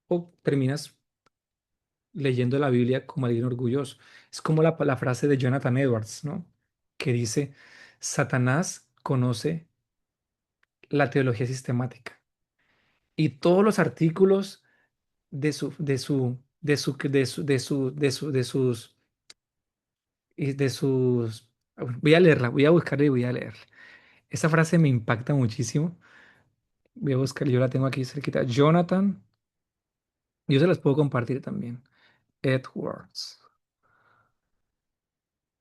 S1: o terminas leyendo la Biblia como alguien orgulloso. Es como la frase de Jonathan Edwards, ¿no? Que dice, Satanás conoce la teología sistemática y todos los artículos de sus, de sus, voy a leerla, voy a buscarla y voy a leerla. Esa frase me impacta muchísimo. Voy a buscar, yo la tengo aquí cerquita. Jonathan, yo se las puedo compartir también. Edwards.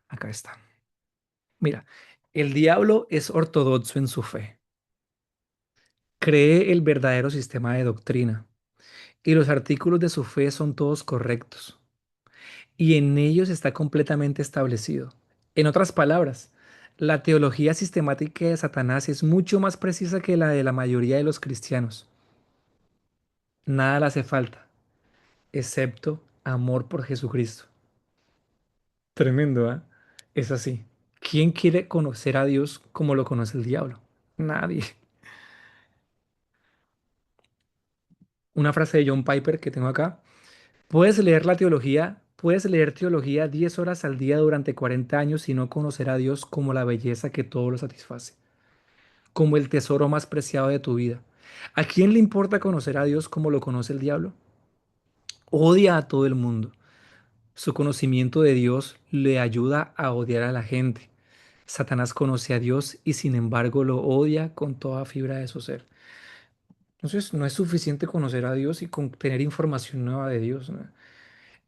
S1: Acá está. Mira, el diablo es ortodoxo en su fe. Cree el verdadero sistema de doctrina y los artículos de su fe son todos correctos y en ellos está completamente establecido. En otras palabras, la teología sistemática de Satanás es mucho más precisa que la de la mayoría de los cristianos. Nada le hace falta, excepto amor por Jesucristo. Tremendo, ¿ah? Es así. ¿Quién quiere conocer a Dios como lo conoce el diablo? Nadie. Una frase de John Piper que tengo acá. Puedes leer la teología puedes leer teología 10 horas al día durante 40 años y no conocer a Dios como la belleza que todo lo satisface, como el tesoro más preciado de tu vida. ¿A quién le importa conocer a Dios como lo conoce el diablo? Odia a todo el mundo. Su conocimiento de Dios le ayuda a odiar a la gente. Satanás conoce a Dios y sin embargo lo odia con toda fibra de su ser. Entonces, no es suficiente conocer a Dios y con tener información nueva de Dios, ¿no?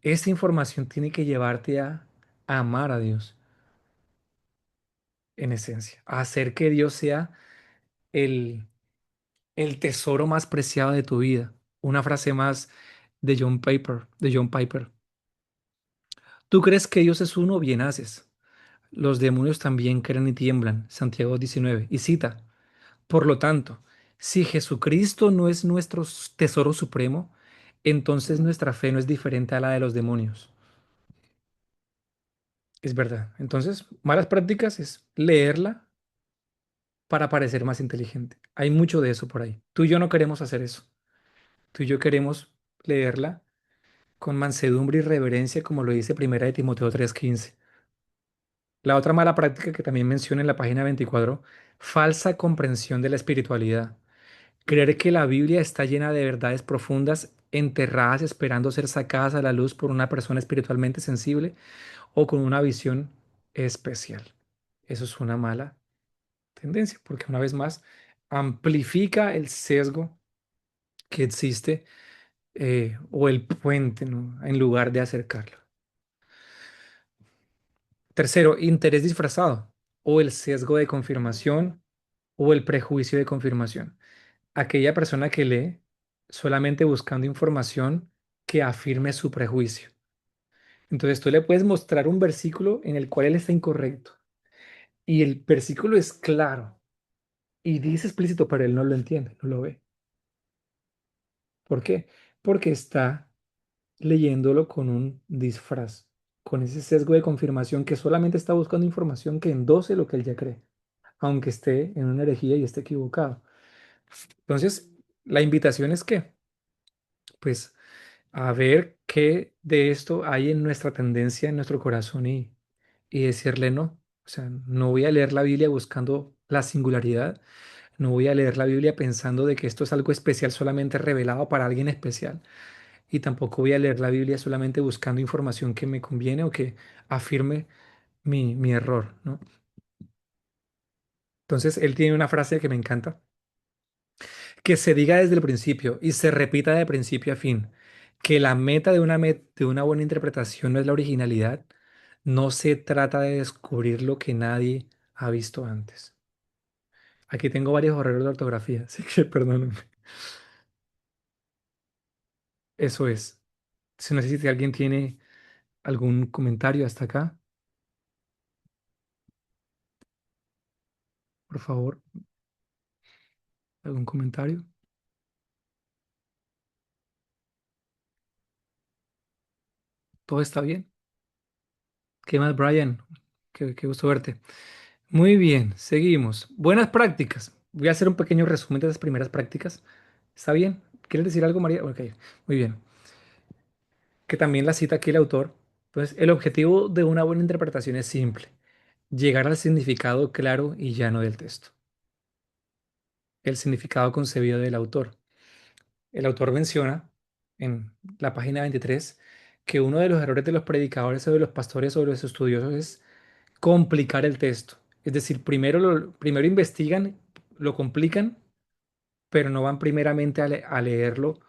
S1: Esta información tiene que llevarte a amar a Dios, en esencia, a hacer que Dios sea el, el tesoro más preciado de tu vida. Una frase más de John Piper. Tú crees que Dios es uno, bien haces. Los demonios también creen y tiemblan. Santiago 19. Y cita, por lo tanto, si Jesucristo no es nuestro tesoro supremo, entonces nuestra fe no es diferente a la de los demonios. Es verdad. Entonces, malas prácticas es leerla para parecer más inteligente. Hay mucho de eso por ahí. Tú y yo no queremos hacer eso. Tú y yo queremos leerla con mansedumbre y reverencia, como lo dice Primera de Timoteo 3:15. La otra mala práctica que también menciona en la página 24, falsa comprensión de la espiritualidad. Creer que la Biblia está llena de verdades profundas, enterradas esperando ser sacadas a la luz por una persona espiritualmente sensible o con una visión especial. Eso es una mala tendencia, porque una vez más amplifica el sesgo que existe o el puente, ¿no? En lugar de acercarlo. Tercero, interés disfrazado o el sesgo de confirmación o el prejuicio de confirmación. Aquella persona que lee solamente buscando información que afirme su prejuicio. Entonces tú le puedes mostrar un versículo en el cual él está incorrecto y el versículo es claro y dice explícito, pero él no lo entiende, no lo ve. ¿Por qué? Porque está leyéndolo con un disfraz, con ese sesgo de confirmación que solamente está buscando información que endose lo que él ya cree, aunque esté en una herejía y esté equivocado. Entonces, la invitación es que, pues, a ver qué de esto hay en nuestra tendencia, en nuestro corazón y decirle no. O sea, no voy a leer la Biblia buscando la singularidad, no voy a leer la Biblia pensando de que esto es algo especial solamente revelado para alguien especial. Y tampoco voy a leer la Biblia solamente buscando información que me conviene o que afirme mi error, ¿no? Entonces, él tiene una frase que me encanta, que se diga desde el principio y se repita de principio a fin, que la meta de una buena interpretación no es la originalidad, no se trata de descubrir lo que nadie ha visto antes. Aquí tengo varios errores de ortografía, así que perdónenme. Eso es. Si no sé si alguien tiene algún comentario hasta acá, por favor, algún comentario. ¿Todo está bien? ¿Qué más, Brian? Qué gusto verte. Muy bien, seguimos. Buenas prácticas. Voy a hacer un pequeño resumen de las primeras prácticas. ¿Está bien? ¿Quieres decir algo, María? Ok, muy bien. Que también la cita aquí el autor. Entonces, el objetivo de una buena interpretación es simple: llegar al significado claro y llano del texto, el significado concebido del autor. El autor menciona en la página 23 que uno de los errores de los predicadores o de los pastores o de los estudiosos es complicar el texto. Es decir, primero investigan, lo complican, pero no van primeramente a leerlo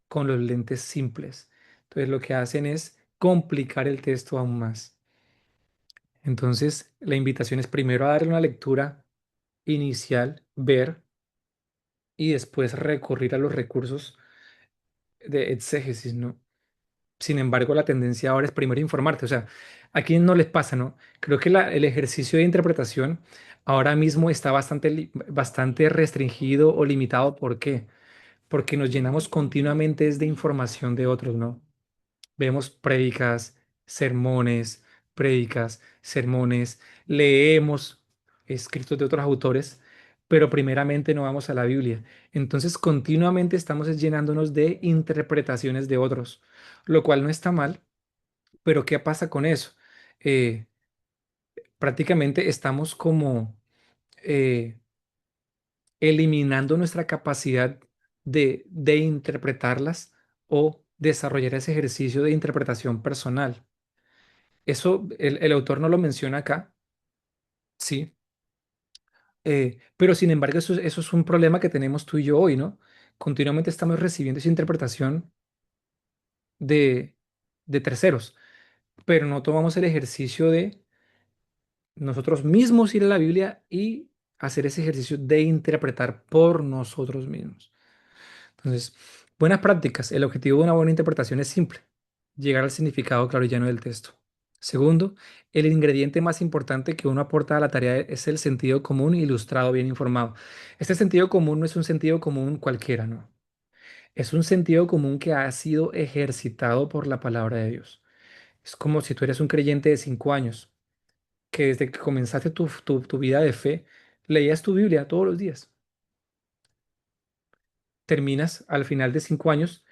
S1: con los lentes simples. Entonces lo que hacen es complicar el texto aún más. Entonces la invitación es primero a darle una lectura inicial, ver y después recurrir a los recursos de exégesis, ¿no? Sin embargo, la tendencia ahora es primero informarte. O sea, ¿a quién no les pasa, no? Creo que el ejercicio de interpretación ahora mismo está bastante restringido o limitado. ¿Por qué? Porque nos llenamos continuamente es de información de otros, ¿no? Vemos prédicas, sermones, leemos escritos de otros autores, pero primeramente no vamos a la Biblia. Entonces, continuamente estamos llenándonos de interpretaciones de otros, lo cual no está mal, Pero ¿qué pasa con eso? Eh, Prácticamente estamos como eh, eliminando nuestra capacidad de interpretarlas o desarrollar ese ejercicio de interpretación personal. Eso el autor no lo menciona acá, sí, pero sin embargo eso es un problema que tenemos tú y yo hoy, ¿no? Continuamente estamos recibiendo esa interpretación de, de terceros, pero no tomamos el ejercicio de nosotros mismos ir a la Biblia y hacer ese ejercicio de interpretar por nosotros mismos. Entonces, buenas prácticas. El objetivo de una buena interpretación es simple, llegar al significado claro y llano del texto. Segundo, el ingrediente más importante que uno aporta a la tarea es el sentido común ilustrado, bien informado. Este sentido común no es un sentido común cualquiera, ¿no? Es un sentido común que ha sido ejercitado por la palabra de Dios. Es como si tú eres un creyente de 5 años, que desde que comenzaste tu vida de fe, leías tu Biblia todos los días. Terminas al final de 5 años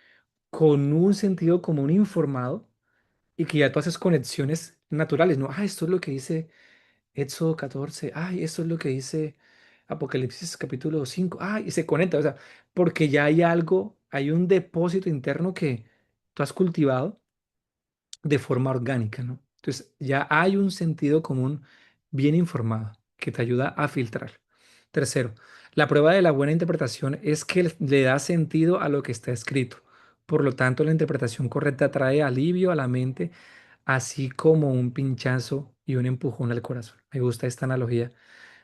S1: con un sentido común informado y que ya tú haces conexiones naturales, ¿no? Ah, esto es lo que dice Éxodo 14, ay, esto es lo que dice Apocalipsis capítulo 5, ay, y se conecta, o sea, porque ya hay algo, hay un depósito interno que tú has cultivado de forma orgánica, ¿no? Entonces, ya hay un sentido común bien informado que te ayuda a filtrar. Tercero, la prueba de la buena interpretación es que le da sentido a lo que está escrito. Por lo tanto, la interpretación correcta trae alivio a la mente, así como un pinchazo y un empujón al corazón. Me gusta esta analogía,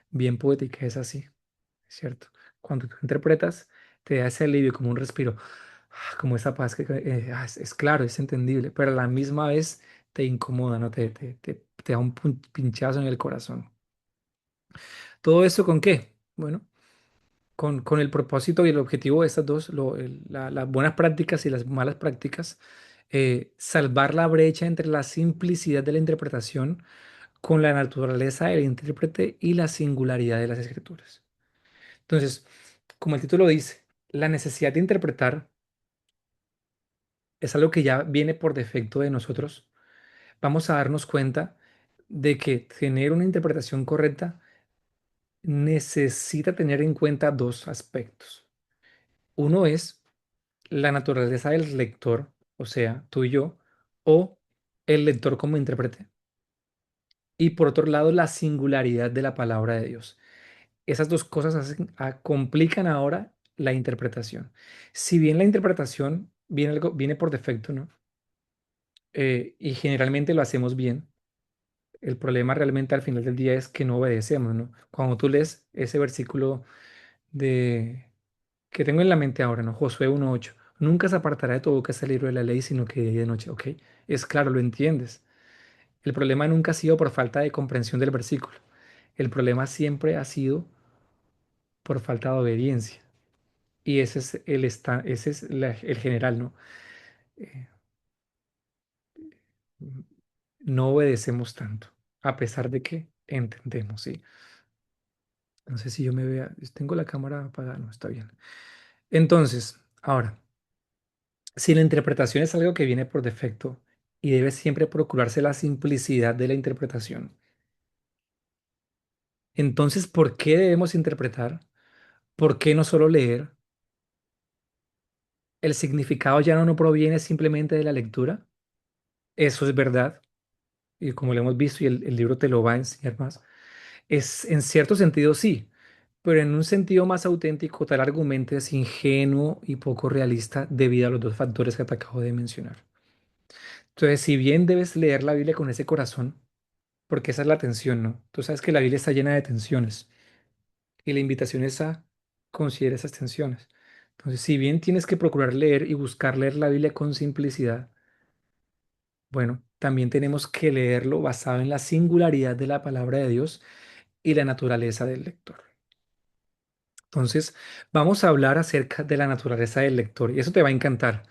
S1: bien poética, es así, ¿cierto? Cuando tú interpretas, te da ese alivio como un respiro, como esa paz que es claro, es entendible, pero a la misma vez te incomoda, ¿no? Te da un pinchazo en el corazón. ¿Todo eso con qué? Bueno, con el propósito y el objetivo de estas dos, las buenas prácticas y las malas prácticas, salvar la brecha entre la simplicidad de la interpretación con la naturaleza del intérprete y la singularidad de las escrituras. Entonces, como el título dice, la necesidad de interpretar es algo que ya viene por defecto de nosotros. Vamos a darnos cuenta de que tener una interpretación correcta necesita tener en cuenta dos aspectos. Uno es la naturaleza del lector, o sea, tú y yo, o el lector como intérprete. Y por otro lado, la singularidad de la palabra de Dios. Esas dos cosas complican ahora la interpretación. Si bien la interpretación viene por defecto, ¿no? Y generalmente lo hacemos bien, el problema realmente al final del día es que no obedecemos, ¿no? Cuando tú lees ese versículo de que tengo en la mente ahora, ¿no? Josué 1:8, nunca se apartará de tu boca este libro de la ley, sino que de día y de noche, ¿ok? Es claro, lo entiendes. El problema nunca ha sido por falta de comprensión del versículo. El problema siempre ha sido por falta de obediencia. Y ese es el general, ¿no? Eh, no obedecemos tanto, a pesar de que entendemos, ¿sí? No sé si yo me vea, tengo la cámara apagada, no, está bien. Entonces, ahora, si la interpretación es algo que viene por defecto y debe siempre procurarse la simplicidad de la interpretación, entonces, ¿por qué debemos interpretar? ¿Por qué no solo leer? ¿El significado ya no proviene simplemente de la lectura? Eso es verdad, y como lo hemos visto, y el libro te lo va a enseñar más. Es en cierto sentido sí, pero en un sentido más auténtico, tal argumento es ingenuo y poco realista debido a los dos factores que te acabo de mencionar. Entonces, si bien debes leer la Biblia con ese corazón, porque esa es la tensión, ¿no? Tú sabes que la Biblia está llena de tensiones y la invitación es a considerar esas tensiones. Entonces, si bien tienes que procurar leer y buscar leer la Biblia con simplicidad, bueno, también tenemos que leerlo basado en la singularidad de la palabra de Dios y la naturaleza del lector. Entonces, vamos a hablar acerca de la naturaleza del lector y eso te va a encantar.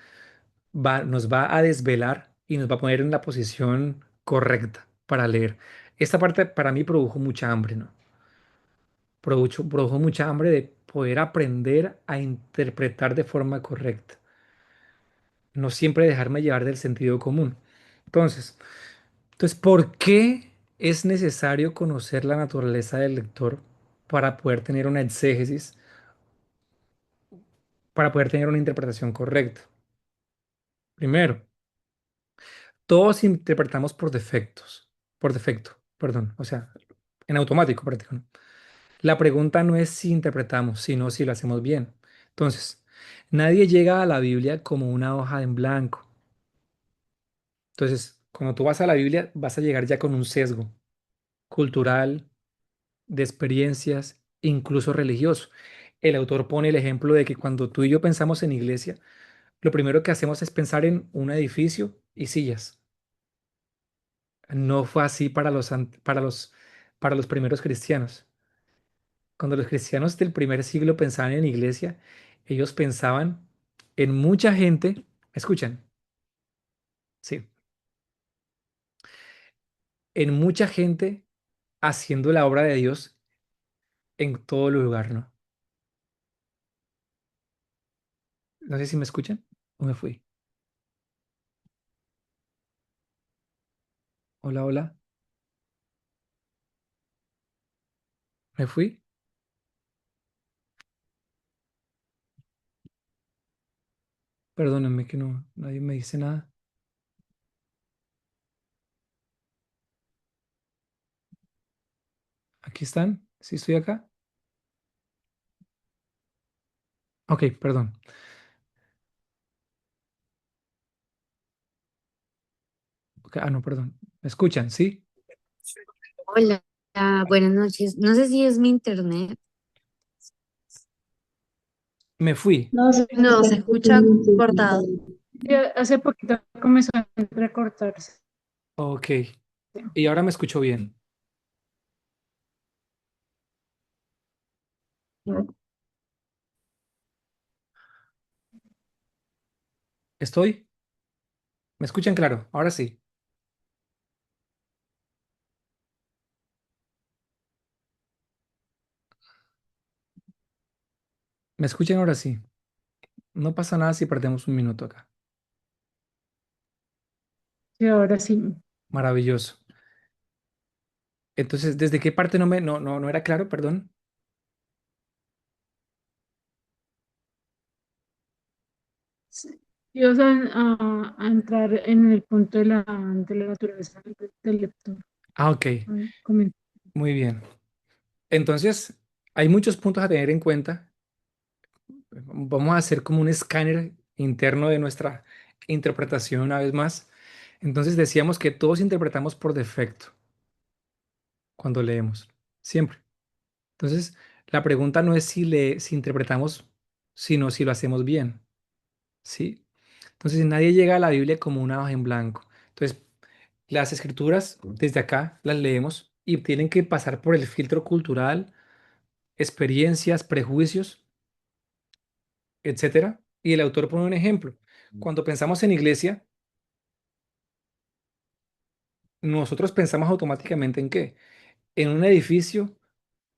S1: Nos va a desvelar y nos va a poner en la posición correcta para leer. Esta parte para mí produjo mucha hambre, ¿no? Produjo mucha hambre de poder aprender a interpretar de forma correcta, no siempre dejarme llevar del sentido común. Entonces, ¿por qué es necesario conocer la naturaleza del lector para poder tener una exégesis, para poder tener una interpretación correcta? Primero, todos interpretamos por defecto, perdón, o sea, en automático prácticamente. La pregunta no es si interpretamos, sino si lo hacemos bien. Entonces, nadie llega a la Biblia como una hoja en blanco. Entonces, cuando tú vas a la Biblia, vas a llegar ya con un sesgo cultural, de experiencias, incluso religioso. El autor pone el ejemplo de que cuando tú y yo pensamos en iglesia, lo primero que hacemos es pensar en un edificio y sillas. No fue así para los primeros cristianos. Cuando los cristianos del primer siglo pensaban en iglesia, ellos pensaban en mucha gente, ¿me escuchan? Sí, en mucha gente haciendo la obra de Dios en todo lugar, ¿no? No sé si me escuchan o me fui. Hola, hola, me fui. Perdónenme que no, nadie me dice nada. ¿Aquí están? ¿Sí estoy acá? Ok, perdón. Ok, ah, no, perdón. ¿Me escuchan? ¿Sí?
S2: Hola, buenas noches. No sé si es mi internet.
S1: Me fui.
S3: No, se
S2: No,
S3: escucha
S2: se escucha cortado.
S3: hace poquito comenzó a recortarse.
S1: Ok. Y ahora me escucho bien. ¿Estoy? ¿Me escuchan claro? Ahora sí. ¿Me escuchan ahora sí? No pasa nada si perdemos un minuto acá.
S3: Y ahora sí.
S1: Maravilloso. Entonces, ¿desde qué parte no era claro? Perdón.
S3: Sí. Y vas a entrar en el punto de la naturaleza del lector.
S1: Ah, ok.
S3: Comen-
S1: Muy bien. Entonces, hay muchos puntos a tener en cuenta. Vamos a hacer como un escáner interno de nuestra interpretación una vez más. Entonces, decíamos que todos interpretamos por defecto cuando leemos. Siempre. Entonces, la pregunta no es si interpretamos, sino si lo hacemos bien. ¿Sí? Entonces, nadie llega a la Biblia como una hoja en blanco. Entonces, las escrituras desde acá las leemos y tienen que pasar por el filtro cultural, experiencias, prejuicios, etcétera. Y el autor pone un ejemplo. Cuando pensamos en iglesia, nosotros pensamos automáticamente en qué? En un edificio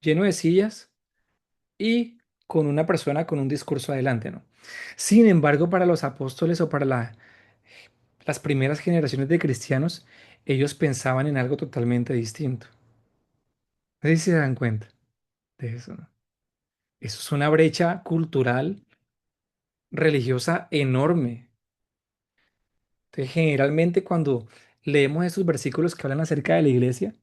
S1: lleno de sillas y con una persona con un discurso adelante, ¿no? Sin embargo, para los apóstoles o para las primeras generaciones de cristianos, ellos pensaban en algo totalmente distinto. No sé si se dan cuenta de eso, ¿no? Eso es una brecha cultural, religiosa enorme. Entonces, generalmente cuando leemos esos versículos que hablan acerca de la iglesia,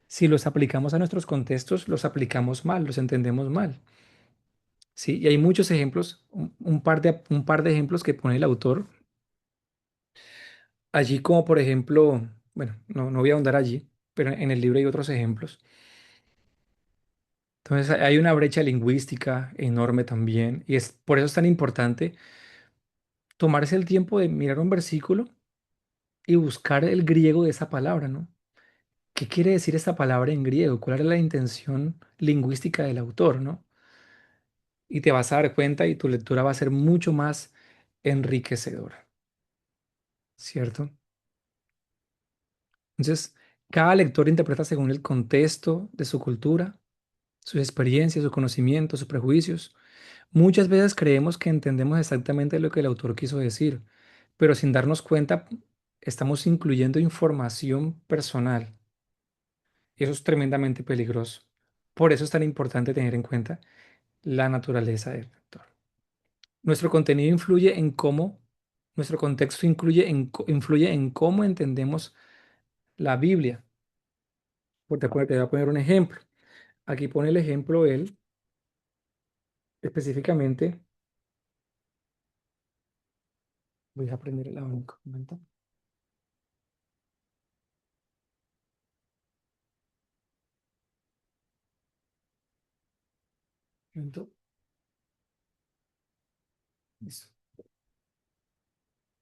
S1: si los aplicamos a nuestros contextos, los aplicamos mal, los entendemos mal. Sí, y hay muchos ejemplos, un par de ejemplos que pone el autor allí, como por ejemplo, bueno, no voy a ahondar allí, pero en el libro hay otros ejemplos. Entonces, hay una brecha lingüística enorme también, y es por eso es tan importante tomarse el tiempo de mirar un versículo y buscar el griego de esa palabra, ¿no? ¿Qué quiere decir esta palabra en griego? ¿Cuál es la intención lingüística del autor, ¿no? Y te vas a dar cuenta y tu lectura va a ser mucho más enriquecedora, ¿cierto? Entonces, cada lector interpreta según el contexto de su cultura, sus experiencias, sus conocimientos, sus prejuicios. Muchas veces creemos que entendemos exactamente lo que el autor quiso decir, pero sin darnos cuenta, estamos incluyendo información personal. Y eso es tremendamente peligroso. Por eso es tan importante tener en cuenta la naturaleza del lector. Nuestro contenido influye en cómo, nuestro contexto influye en cómo entendemos la Biblia. Te voy a poner un ejemplo. Aquí pone el ejemplo él, específicamente, voy a aprender el abanico, un momento. Un momento. Listo.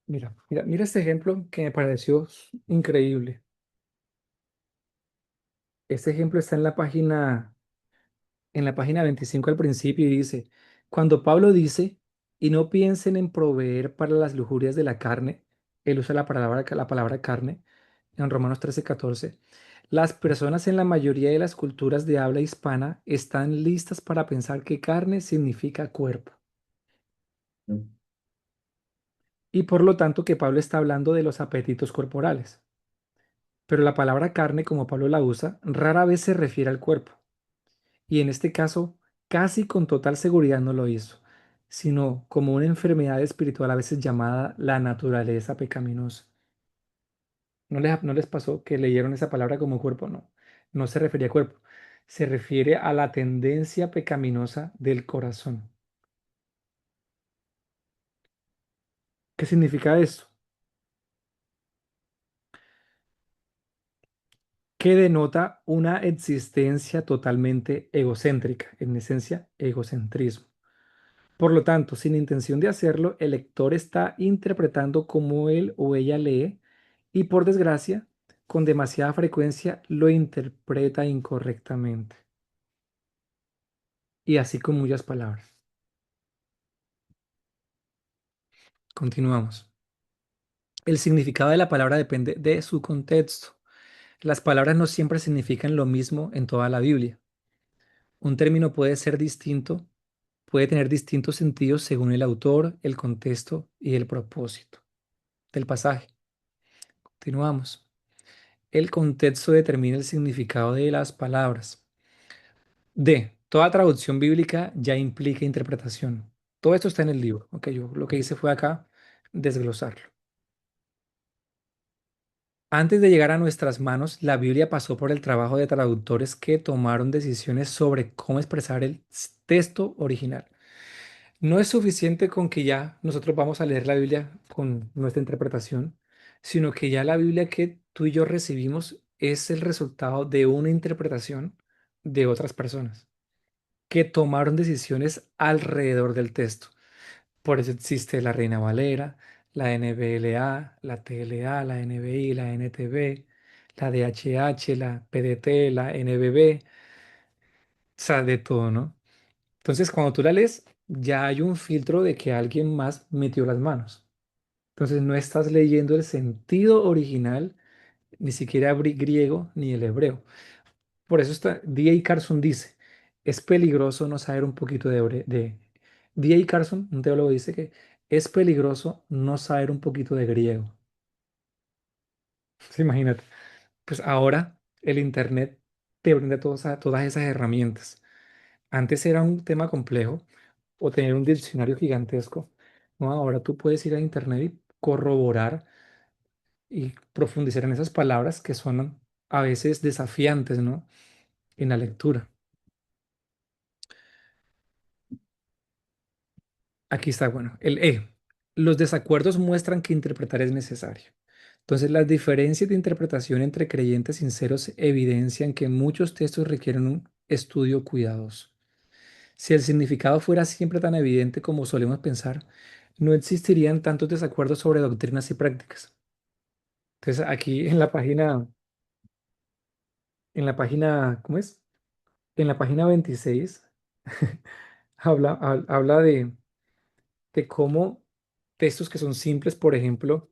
S1: Mira este ejemplo que me pareció increíble. Este ejemplo está en la página 25 al principio y dice, cuando Pablo dice, y no piensen en proveer para las lujurias de la carne, él usa la palabra carne en Romanos 13:14. Las personas en la mayoría de las culturas de habla hispana están listas para pensar que carne significa cuerpo. Y por lo tanto que Pablo está hablando de los apetitos corporales. Pero la palabra carne, como Pablo la usa, rara vez se refiere al cuerpo. Y en este caso, casi con total seguridad no lo hizo, sino como una enfermedad espiritual a veces llamada la naturaleza pecaminosa. No les pasó que leyeron esa palabra como cuerpo? No, no se refería a cuerpo, se refiere a la tendencia pecaminosa del corazón. ¿Qué significa esto? Que denota una existencia totalmente egocéntrica, en esencia, egocentrismo. Por lo tanto, sin intención de hacerlo, el lector está interpretando como él o ella lee y por desgracia, con demasiada frecuencia lo interpreta incorrectamente. Y así con muchas palabras. Continuamos. El significado de la palabra depende de su contexto. Las palabras no siempre significan lo mismo en toda la Biblia. Un término puede ser distinto, puede tener distintos sentidos según el autor, el contexto y el propósito del pasaje. Continuamos. El contexto determina el significado de las palabras. D. Toda traducción bíblica ya implica interpretación. Todo esto está en el libro. Ok, yo lo que hice fue acá desglosarlo. Antes de llegar a nuestras manos, la Biblia pasó por el trabajo de traductores que tomaron decisiones sobre cómo expresar el texto original. No es suficiente con que ya nosotros vamos a leer la Biblia con nuestra interpretación, sino que ya la Biblia que tú y yo recibimos es el resultado de una interpretación de otras personas que tomaron decisiones alrededor del texto. Por eso existe la Reina Valera, la NBLA, la TLA, la NBI, la NTB, la DHH, la PDT, la NBB, o sea, de todo, ¿no? Entonces, cuando tú la lees, ya hay un filtro de que alguien más metió las manos. Entonces, no estás leyendo el sentido original, ni siquiera griego ni el hebreo. Por eso está, D.A. Carson dice, es peligroso no saber un poquito de. D.A. Carson, un teólogo, dice que es peligroso no saber un poquito de griego. Imagínate. Pues ahora el Internet te brinda todas esas herramientas. Antes era un tema complejo o tener un diccionario gigantesco. No, ahora tú puedes ir a Internet y corroborar y profundizar en esas palabras que son a veces desafiantes, ¿no? En la lectura. Aquí está, bueno, el E. Los desacuerdos muestran que interpretar es necesario. Entonces, las diferencias de interpretación entre creyentes sinceros evidencian que muchos textos requieren un estudio cuidadoso. Si el significado fuera siempre tan evidente como solemos pensar, no existirían tantos desacuerdos sobre doctrinas y prácticas. Entonces, aquí ¿cómo es? En la página 26 habla de cómo textos que son simples, por ejemplo,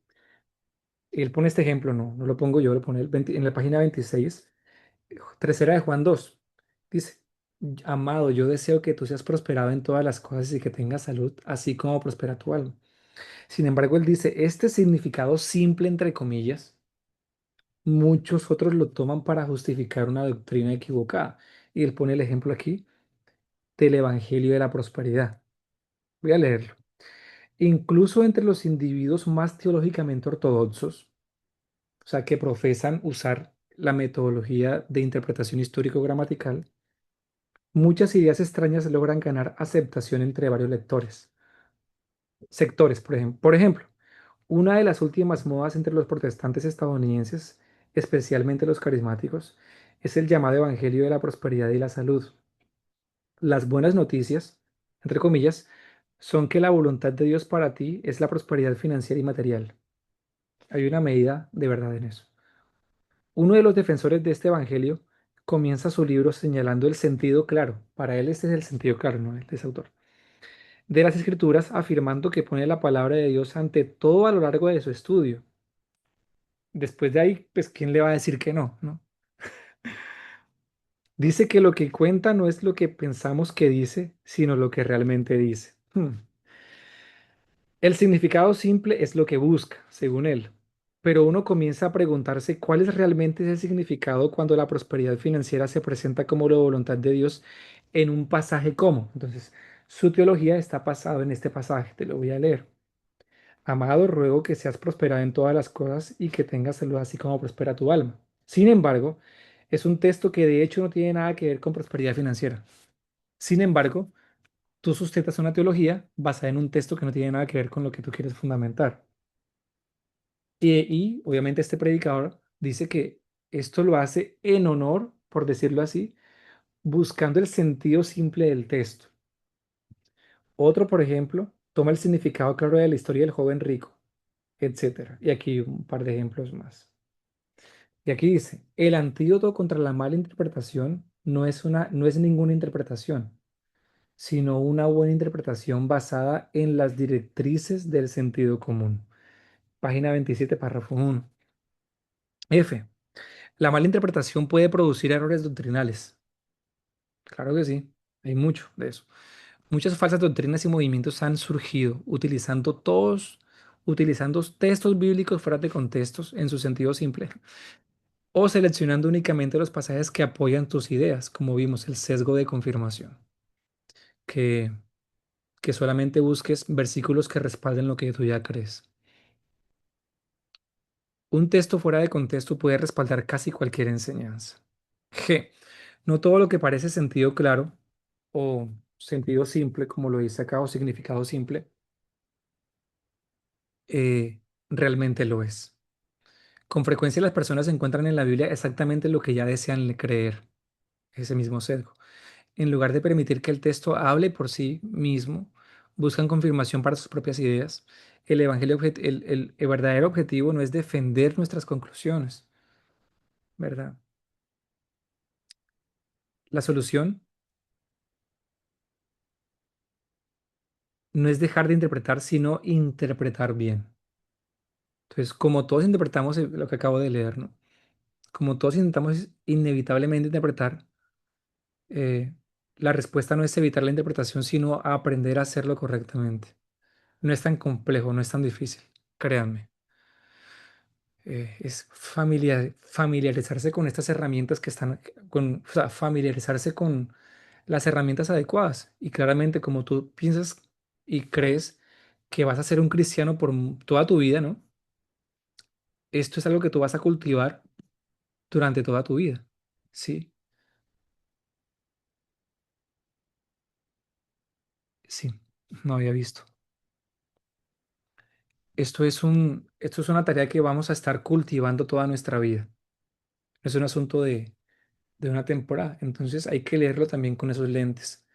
S1: él pone este ejemplo, no lo pongo yo, lo pone en la página 26, tercera de Juan 2. Dice, amado, yo deseo que tú seas prosperado en todas las cosas y que tengas salud, así como prospera tu alma. Sin embargo, él dice, este significado simple, entre comillas, muchos otros lo toman para justificar una doctrina equivocada. Y él pone el ejemplo aquí del Evangelio de la Prosperidad. Voy a leerlo. Incluso entre los individuos más teológicamente ortodoxos, o sea, que profesan usar la metodología de interpretación histórico-gramatical, muchas ideas extrañas logran ganar aceptación entre varios lectores. Sectores, por ejemplo, una de las últimas modas entre los protestantes estadounidenses, especialmente los carismáticos, es el llamado Evangelio de la Prosperidad y la Salud. Las buenas noticias, entre comillas, son que la voluntad de Dios para ti es la prosperidad financiera y material. Hay una medida de verdad en eso. Uno de los defensores de este evangelio comienza su libro señalando el sentido claro. Para él este es el sentido claro, no el de ese autor. De las escrituras, afirmando que pone la palabra de Dios ante todo a lo largo de su estudio. Después de ahí, pues, ¿quién le va a decir que no, no? Dice que lo que cuenta no es lo que pensamos que dice, sino lo que realmente dice. El significado simple es lo que busca, según él, pero uno comienza a preguntarse cuál es realmente ese significado cuando la prosperidad financiera se presenta como la voluntad de Dios en un pasaje como. Entonces, su teología está basada en este pasaje, te lo voy a leer. Amado, ruego que seas prosperado en todas las cosas y que tengas salud así como prospera tu alma. Sin embargo, es un texto que de hecho no tiene nada que ver con prosperidad financiera. Sin embargo, tú sustentas una teología basada en un texto que no tiene nada que ver con lo que tú quieres fundamentar. Y obviamente este predicador dice que esto lo hace en honor, por decirlo así, buscando el sentido simple del texto. Otro, por ejemplo, toma el significado claro de la historia del joven rico, etcétera. Y aquí un par de ejemplos más. Y aquí dice, el antídoto contra la mala interpretación no es ninguna interpretación, sino una buena interpretación basada en las directrices del sentido común. Página 27, párrafo 1. F. La mala interpretación puede producir errores doctrinales. Claro que sí, hay mucho de eso. Muchas falsas doctrinas y movimientos han surgido utilizando textos bíblicos fuera de contextos en su sentido simple, o seleccionando únicamente los pasajes que apoyan tus ideas, como vimos, el sesgo de confirmación, que, que solamente busques versículos que respalden lo que tú ya crees. Un texto fuera de contexto puede respaldar casi cualquier enseñanza. G. No todo lo que parece sentido claro o sentido simple, como lo dice acá, o significado simple, realmente lo es. Con frecuencia las personas encuentran en la Biblia exactamente lo que ya desean creer, ese mismo sesgo. En lugar de permitir que el texto hable por sí mismo, buscan confirmación para sus propias ideas. El verdadero objetivo no es defender nuestras conclusiones, ¿verdad? La solución no es dejar de interpretar, sino interpretar bien. Entonces, como todos interpretamos lo que acabo de leer, ¿no? Como todos intentamos inevitablemente interpretar, eh, la respuesta no es evitar la interpretación, sino aprender a hacerlo correctamente. No es tan complejo, no es tan difícil, créanme. Es familiarizarse con estas herramientas que están, o sea, familiarizarse con las herramientas adecuadas. Y claramente, como tú piensas y crees que vas a ser un cristiano por toda tu vida, ¿no? Esto es algo que tú vas a cultivar durante toda tu vida, ¿sí? Sí, no había visto. Esto es una tarea que vamos a estar cultivando toda nuestra vida. No es un asunto de una temporada. Entonces hay que leerlo también con esos lentes,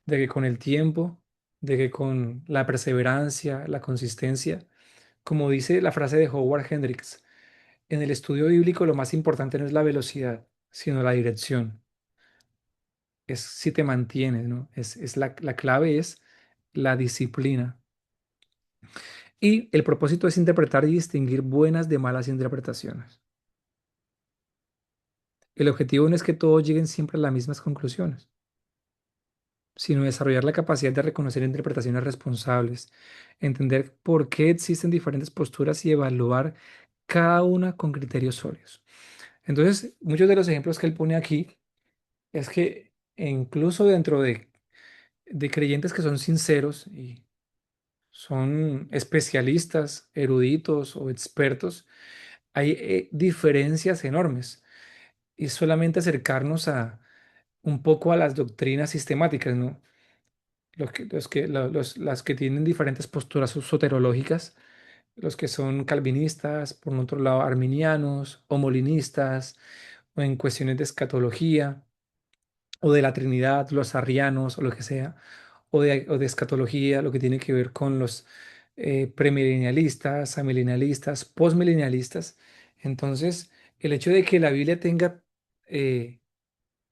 S1: de que con el tiempo, de que con la perseverancia, la consistencia, como dice la frase de Howard Hendricks, en el estudio bíblico lo más importante no es la velocidad, sino la dirección. Es si te mantienes, ¿no? La clave es la disciplina. Y el propósito es interpretar y distinguir buenas de malas interpretaciones. El objetivo no es que todos lleguen siempre a las mismas conclusiones, sino desarrollar la capacidad de reconocer interpretaciones responsables, entender por qué existen diferentes posturas y evaluar cada una con criterios sólidos. Entonces, muchos de los ejemplos que él pone aquí es que incluso dentro de creyentes que son sinceros y son especialistas, eruditos o expertos, hay diferencias enormes y solamente acercarnos a un poco a las doctrinas sistemáticas, ¿no? Las que tienen diferentes posturas soterológicas, los que son calvinistas, por otro lado arminianos o molinistas, o en cuestiones de escatología o de la Trinidad, los arrianos o lo que sea, o de escatología, lo que tiene que ver con los premilenialistas, amilenialistas, postmilenialistas. Entonces, el hecho de que la Biblia eh,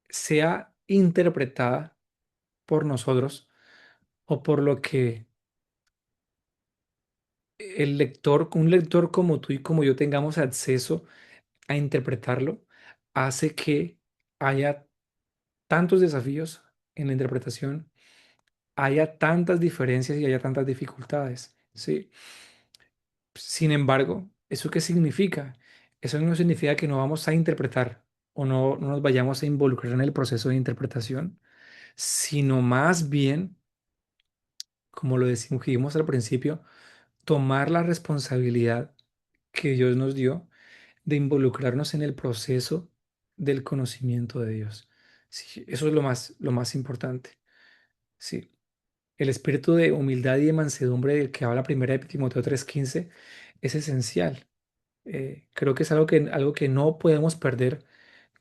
S1: sea interpretada por nosotros o por lo que un lector como tú y como yo tengamos acceso a interpretarlo, hace que haya tantos desafíos en la interpretación, haya tantas diferencias y haya tantas dificultades, ¿sí? Sin embargo, ¿eso qué significa? Eso no significa que no vamos a interpretar o no nos vayamos a involucrar en el proceso de interpretación, sino más bien, como lo dijimos al principio, tomar la responsabilidad que Dios nos dio de involucrarnos en el proceso del conocimiento de Dios. Sí, eso es lo más importante. Sí. El espíritu de humildad y de mansedumbre del que habla primera de Timoteo 3:15 es esencial. Creo que es algo que no podemos perder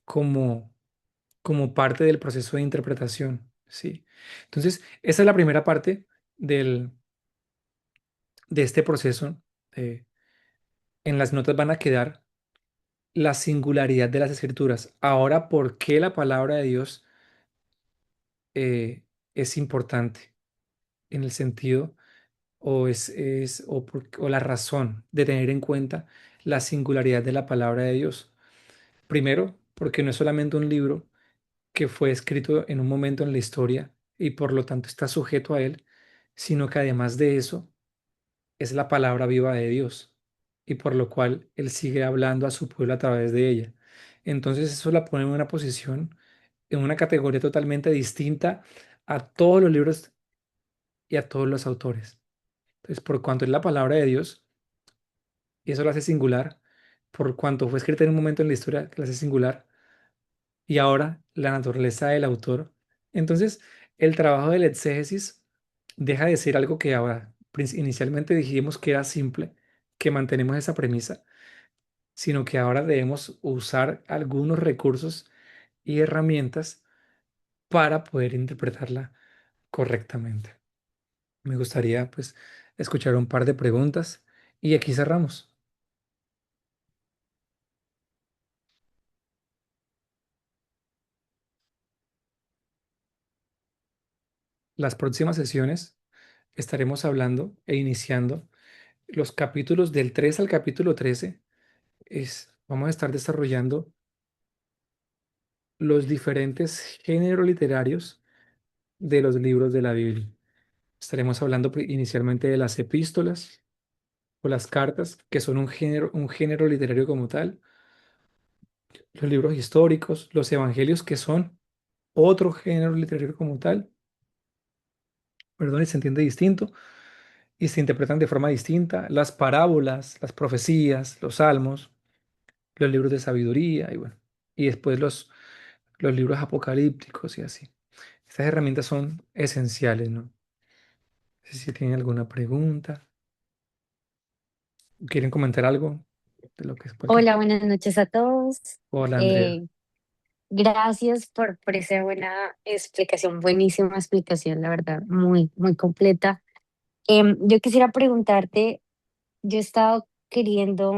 S1: como, como parte del proceso de interpretación. Sí. Entonces, esa es la primera parte del, de este proceso. Eh, en las notas van a quedar la singularidad de las escrituras. Ahora, ¿por qué la palabra de Dios es importante? En el sentido o la razón de tener en cuenta la singularidad de la palabra de Dios. Primero, porque no es solamente un libro que fue escrito en un momento en la historia y por lo tanto está sujeto a él, sino que además de eso es la palabra viva de Dios y por lo cual él sigue hablando a su pueblo a través de ella. Entonces eso la pone en una posición, en una categoría totalmente distinta a todos los libros y a todos los autores. Entonces, por cuanto es la palabra de Dios, y eso la hace singular, por cuanto fue escrita en un momento en la historia que la hace singular, y ahora la naturaleza del autor, entonces el trabajo del exégesis deja de ser algo que ahora inicialmente dijimos que era simple, que mantenemos esa premisa, sino que ahora debemos usar algunos recursos y herramientas para poder interpretarla correctamente. Me gustaría pues escuchar un par de preguntas y aquí cerramos. Las próximas sesiones estaremos hablando e iniciando los capítulos del 3 al capítulo 13. Vamos a estar desarrollando los diferentes géneros literarios de los libros de la Biblia. Estaremos hablando inicialmente de las epístolas o las cartas, que son un género literario como tal, los libros históricos, los evangelios, que son otro género literario como tal, perdón, y se entiende distinto y se interpretan de forma distinta, las parábolas, las profecías, los salmos, los libros de sabiduría y bueno, y después los libros apocalípticos y así. Estas herramientas son esenciales, ¿no? No sé si tienen alguna pregunta, quieren comentar algo de lo que es cualquier.
S2: Hola, buenas noches a todos.
S1: Hola, Andrea.
S2: Eh, Gracias por esa buena explicación, buenísima explicación, la verdad, muy, muy completa. Yo quisiera preguntarte, yo he estado queriendo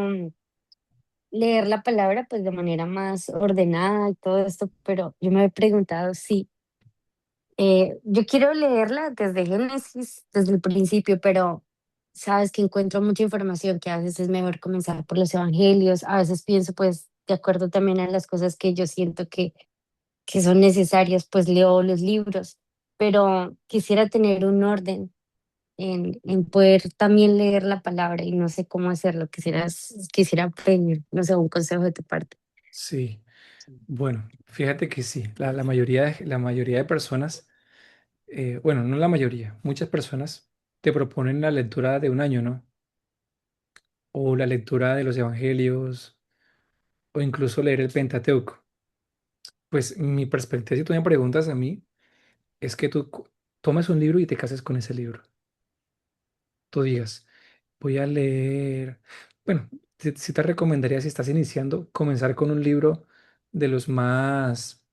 S2: leer la palabra pues de manera más ordenada y todo esto, pero yo me he preguntado si yo quiero leerla desde Génesis, desde el principio, pero sabes que encuentro mucha información que a veces es mejor comenzar por los evangelios, a veces pienso pues de acuerdo también a las cosas que yo siento que son necesarias, pues leo los libros. pero quisiera tener un orden en poder también leer la palabra y no sé cómo hacerlo. Quisiera pedir, no sé, un consejo de tu parte.
S1: Sí, bueno, fíjate que sí, la mayoría de personas, bueno, no la mayoría, muchas personas te proponen la lectura de un año, ¿no? O la lectura de los evangelios, o incluso leer el Pentateuco. Pues mi perspectiva, si tú me preguntas a mí, es que tú tomes un libro y te cases con ese libro. Tú digas, voy a leer, bueno, si te recomendaría si estás iniciando, comenzar con un libro de los más,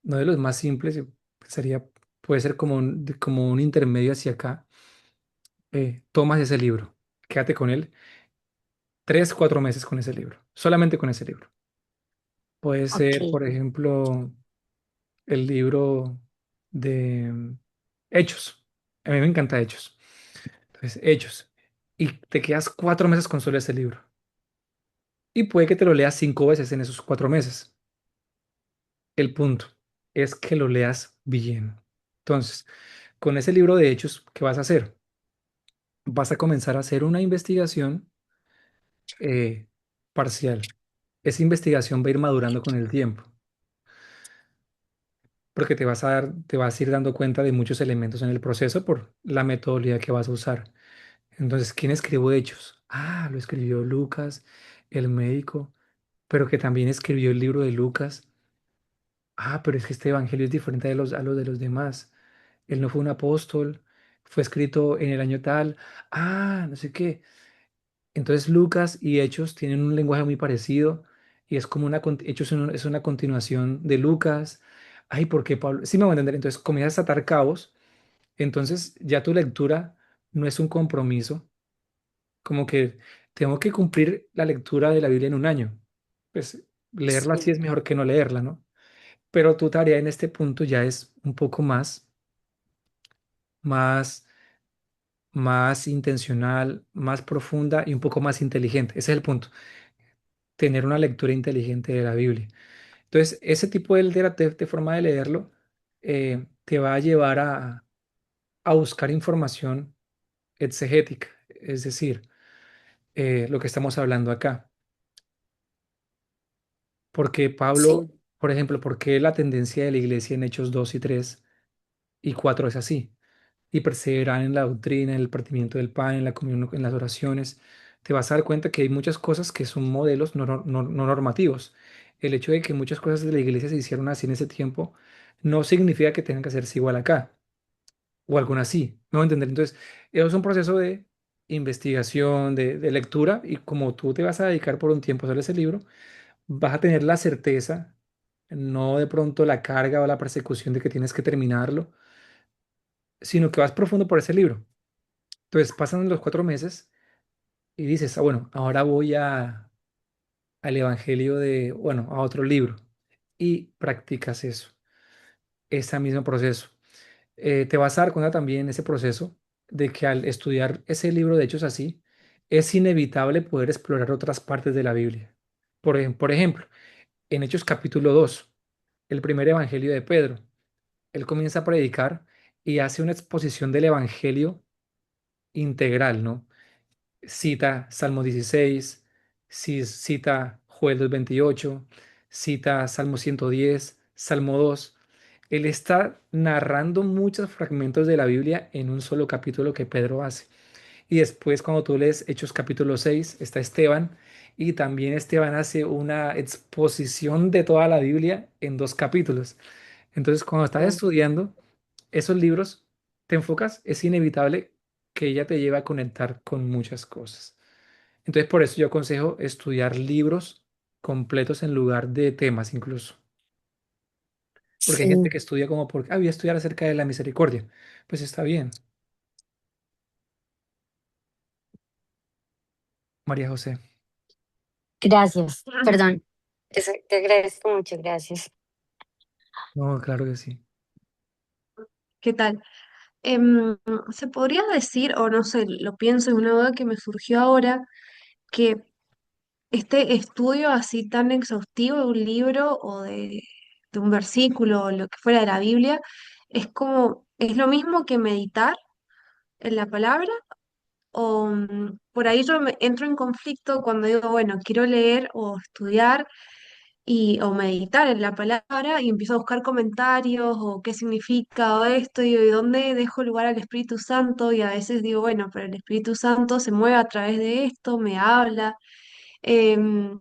S1: no de los más simples, sería, puede ser como un intermedio hacia acá. Tomas ese libro, quédate con él 3, 4 meses con ese libro, solamente con ese libro. Puede
S2: Ok,
S1: ser, por ejemplo, el libro de Hechos. A mí me encanta Hechos. Entonces, Hechos. Y te quedas 4 meses con solo ese libro. Y puede que te lo leas 5 veces en esos 4 meses. El punto es que lo leas bien. Entonces, con ese libro de Hechos, ¿qué vas a hacer? Vas a comenzar a hacer una investigación eh, parcial. Esa investigación va a ir madurando con el tiempo, porque te vas a ir dando cuenta de muchos elementos en el proceso por la metodología que vas a usar. Entonces, ¿quién escribió Hechos? Ah, lo escribió Lucas, el médico, pero que también escribió el libro de Lucas. Ah, pero es que este evangelio es diferente a los de los demás. Él no fue un apóstol, fue escrito en el año tal. Ah, no sé qué. Entonces Lucas y Hechos tienen un lenguaje muy parecido y es como Hechos es una continuación de Lucas. Ay, ¿por qué Pablo? Sí me voy a entender. Entonces comienzas a atar cabos. Entonces ya tu lectura no es un compromiso, como que tengo que cumplir la lectura de la Biblia en un año. Pues leerla sí
S2: sí,
S1: es mejor que no leerla, ¿no? Pero tu tarea en este punto ya es un poco más, más intencional, más profunda y un poco más inteligente. Ese es el punto, tener una lectura inteligente de la Biblia. Entonces, ese tipo de forma de leerlo te va a llevar a buscar información exegética, es decir, lo que estamos hablando acá. Porque Pablo,
S2: sí,
S1: por ejemplo, ¿por qué la tendencia de la iglesia en Hechos 2 y 3 y 4 es así? Y perseverar en la doctrina, en el partimiento del pan, en la comunión, en las oraciones, te vas a dar cuenta que hay muchas cosas que son modelos no normativos. El hecho de que muchas cosas de la iglesia se hicieron así en ese tiempo no significa que tengan que hacerse igual acá o alguna así. ¿Me voy a entender? Entonces, eso es un proceso de investigación, de lectura y como tú te vas a dedicar por un tiempo a hacer ese libro, vas a tener la certeza, no de pronto la carga o la persecución de que tienes que terminarlo, sino que vas profundo por ese libro. Entonces pasan los 4 meses y dices, ah, bueno, ahora voy al Evangelio bueno, a otro libro y practicas eso, ese mismo proceso. Te vas a dar cuenta también en ese proceso de que al estudiar ese libro de Hechos así, es inevitable poder explorar otras partes de la Biblia. Por ejemplo, en Hechos capítulo 2, el primer Evangelio de Pedro, él comienza a predicar y hace una exposición del Evangelio integral, ¿no? Cita Salmo 16, cita Joel 2:28, cita Salmo 110, Salmo 2. Él está narrando muchos fragmentos de la Biblia en un solo capítulo que Pedro hace. Y después cuando tú lees Hechos capítulo 6 está Esteban y también Esteban hace una exposición de toda la Biblia en 2 capítulos. Entonces cuando estás
S2: mm,
S1: estudiando esos libros, te enfocas, es inevitable que ella te lleve a conectar con muchas cosas. Entonces, por eso yo aconsejo estudiar libros completos en lugar de temas incluso. Porque hay gente
S2: sí.
S1: que estudia como porque, voy a estudiar acerca de la misericordia. Pues está bien, María José.
S2: Gracias, perdón. Te agradezco mucho, gracias.
S1: No, claro que sí.
S4: ¿Qué tal? ¿Se podría decir, o no sé, lo pienso, es una duda que me surgió ahora, que este estudio así tan exhaustivo de un libro o de un versículo o lo que fuera de la Biblia Es como, es lo mismo que meditar en la palabra, o por ahí entro en conflicto cuando digo, bueno, quiero leer o estudiar o meditar en la palabra y empiezo a buscar comentarios o qué significa o esto y dónde dejo lugar al Espíritu Santo y a veces digo, bueno, pero el Espíritu Santo se mueve a través de esto, me habla. Em,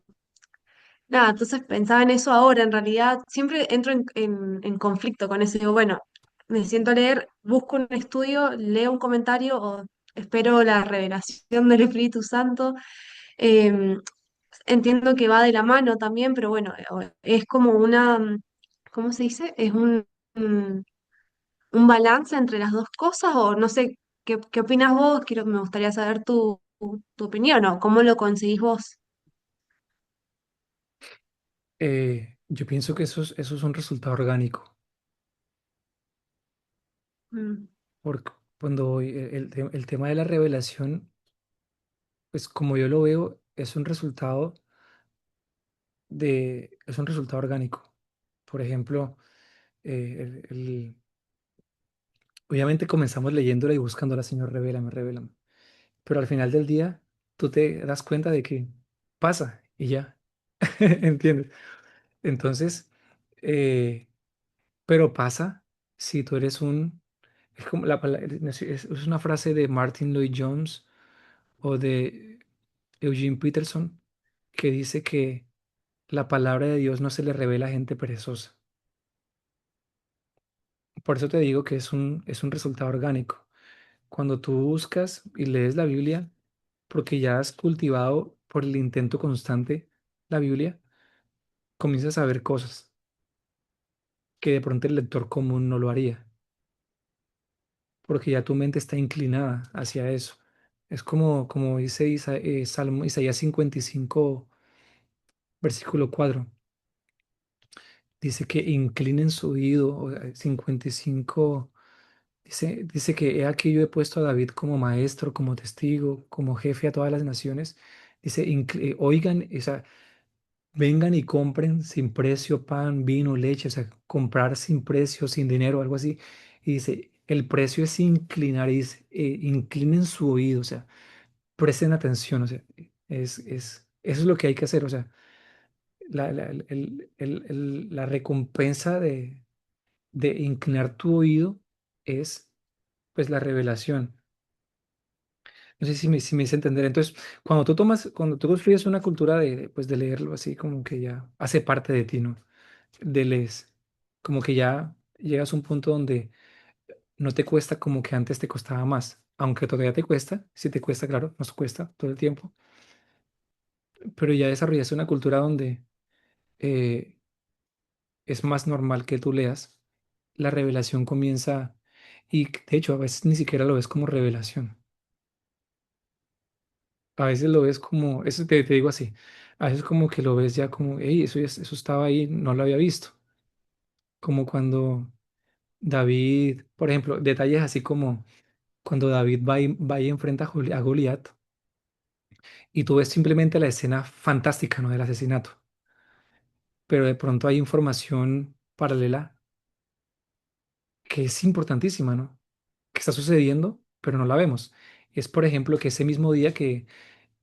S4: Nada, entonces pensaba en eso ahora, en realidad siempre entro en conflicto con eso, digo, bueno, me siento a leer, busco un estudio, leo un comentario o espero la revelación del Espíritu Santo. Em, Entiendo que va de la mano también, pero bueno, es como ¿cómo se dice? Es un balance entre las dos cosas, o no sé, ¿qué opinas vos? Me gustaría saber tu opinión, o cómo lo conseguís vos.
S1: Yo pienso que eso es un resultado orgánico,
S4: Mm,
S1: porque cuando el tema de la revelación, pues como yo lo veo, es un resultado orgánico. Por ejemplo, obviamente comenzamos leyéndola y buscándola, Señor, revélame, revélame. Pero al final del día, tú te das cuenta de que pasa y ya, ¿entiendes? Entonces, eh, pero pasa si tú eres es como es una frase de Martin Lloyd Jones o de Eugene Peterson que dice que la palabra de Dios no se le revela a gente perezosa. Por eso te digo que es un resultado orgánico. Cuando tú buscas y lees la Biblia, porque ya has cultivado por el intento constante la Biblia, comienzas a ver cosas que de pronto el lector común no lo haría, porque ya tu mente está inclinada hacia eso. Es como dice Isaías 55, versículo 4. Dice que inclinen su oído, 55. Dice que he aquí yo he puesto a David como maestro, como testigo, como jefe a todas las naciones. Dice, oigan, o sea, vengan y compren sin precio pan, vino, leche, o sea, comprar sin precio, sin dinero, algo así. Y dice, el precio es inclinar, y dice, inclinen su oído, o sea, presten atención, o sea, eso es lo que hay que hacer, o sea, la recompensa de inclinar tu oído es, pues, la revelación. No sé si me hice entender. Entonces, cuando tú construyes una cultura pues, de leerlo así, como que ya hace parte de ti, ¿no? De lees, como que ya llegas a un punto donde no te cuesta como que antes te costaba más, aunque todavía te cuesta, si te cuesta, claro, nos cuesta todo el tiempo, pero ya desarrollaste una cultura donde eh, es más normal que tú leas, la revelación comienza, y de hecho a veces ni siquiera lo ves como revelación, a veces lo ves como, eso te digo así, a veces como que lo ves ya como, hey, eso estaba ahí, no lo había visto, como cuando David, por ejemplo, detalles así como cuando David va y enfrenta a Goliat y tú ves simplemente la escena fantástica, ¿no? Del asesinato, pero de pronto hay información paralela que es importantísima, ¿no? Que está sucediendo, pero no la vemos. Es, por ejemplo, que ese mismo día que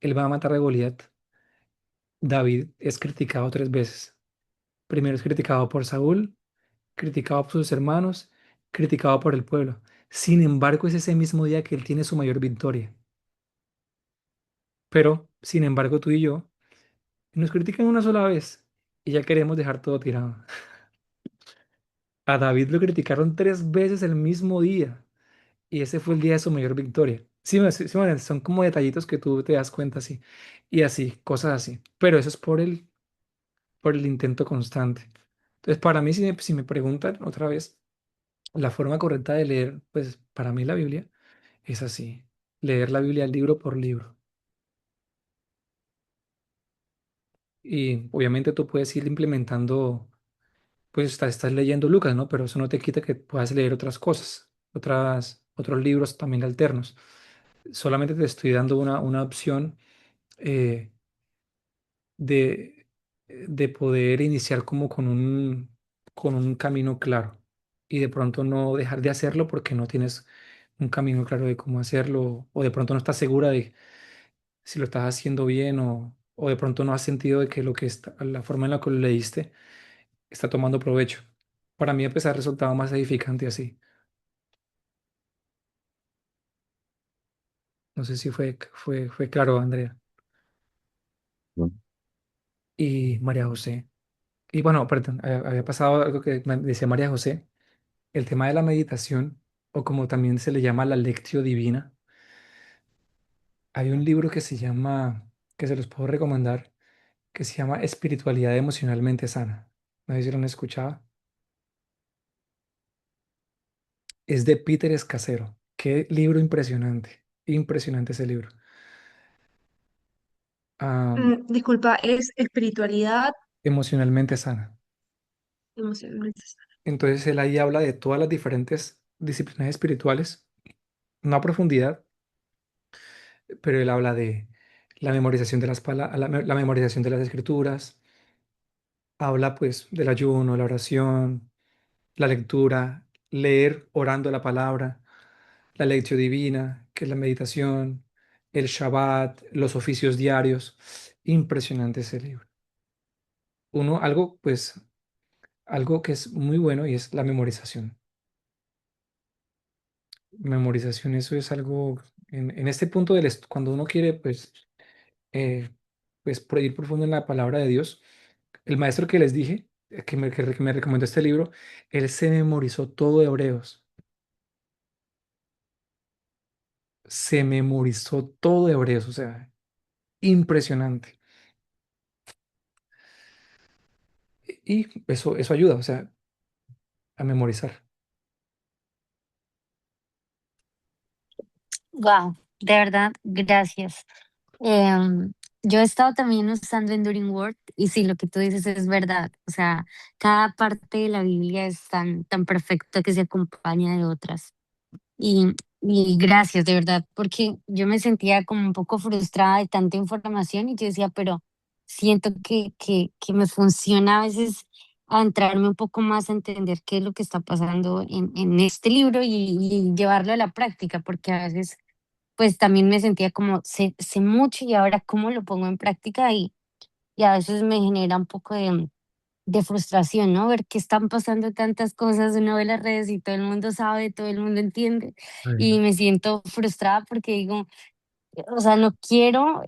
S1: él va a matar a Goliat, David es criticado 3 veces. Primero es criticado por Saúl, criticado por sus hermanos, criticado por el pueblo. Sin embargo, es ese mismo día que él tiene su mayor victoria. Pero, sin embargo, tú y yo nos critican una sola vez y ya queremos dejar todo tirado. A David lo criticaron 3 veces el mismo día y ese fue el día de su mayor victoria. Sí, son como detallitos que tú te das cuenta así y así, cosas así. Pero eso es por el intento constante. Entonces, para mí, si me preguntan otra vez, la forma correcta de leer, pues para mí la Biblia es así, leer la Biblia libro por libro. Y obviamente tú puedes ir implementando, pues estás leyendo Lucas, ¿no? Pero eso no te quita que puedas leer otras cosas, otros libros también alternos. Solamente te estoy dando una opción eh, de, de poder iniciar como con un camino claro. y de pronto no dejar de hacerlo porque no tienes un camino claro de cómo hacerlo o de pronto no estás segura de si lo estás haciendo bien o de pronto no has sentido de que lo que está, la forma en la que lo leíste está tomando provecho. Para mí, a pesar, resultado más edificante así. No sé si fue claro, Andrea. Y María José. Y bueno, perdón, había pasado algo que me decía María José, el tema de la meditación, o como también se le llama la lectio divina. Hay un libro que se llama, que se los puedo recomendar, que se llama Espiritualidad emocionalmente sana. No sé si lo han escuchado. Es de Peter Escacero. Qué libro impresionante. Impresionante ese libro. Ah,
S4: Disculpa, es espiritualidad
S1: emocionalmente sana.
S4: emocionalmente.
S1: Entonces él ahí habla de todas las diferentes disciplinas espirituales, no a profundidad, pero él habla de la memorización de las la memorización de las escrituras, habla pues del ayuno, la oración, la lectura, leer orando la palabra, la lección divina, que es la meditación, el Shabbat, los oficios diarios. Impresionante ese libro. Uno, algo pues, algo que es muy bueno y es la memorización. Memorización, eso es algo en este punto cuando uno quiere eh, pues ir profundo en la palabra de Dios. El maestro que les dije, que me recomendó este libro, él se memorizó todo de Hebreos, se memorizó todo de Hebreos, o sea, impresionante. Y eso ayuda, o sea, a memorizar.
S2: Wow, de verdad, gracias. Em, yo he estado también usando Enduring Word y sí, lo que tú dices es verdad. O sea, cada parte de la Biblia es tan perfecta que se acompaña de otras. Y gracias, de verdad, porque yo me sentía como un poco frustrada de tanta información y yo decía, pero siento que me funciona a veces entrarme un poco más a entender qué es lo que está pasando en este libro y llevarlo a la práctica, porque a veces pues también me sentía como sé mucho y ahora cómo lo pongo en práctica y a veces me genera un poco de frustración, ¿no? Ver que están pasando tantas cosas, uno ve las redes y todo el mundo sabe, todo el mundo entiende y
S1: Bueno,
S2: me siento frustrada porque digo, o sea, no quiero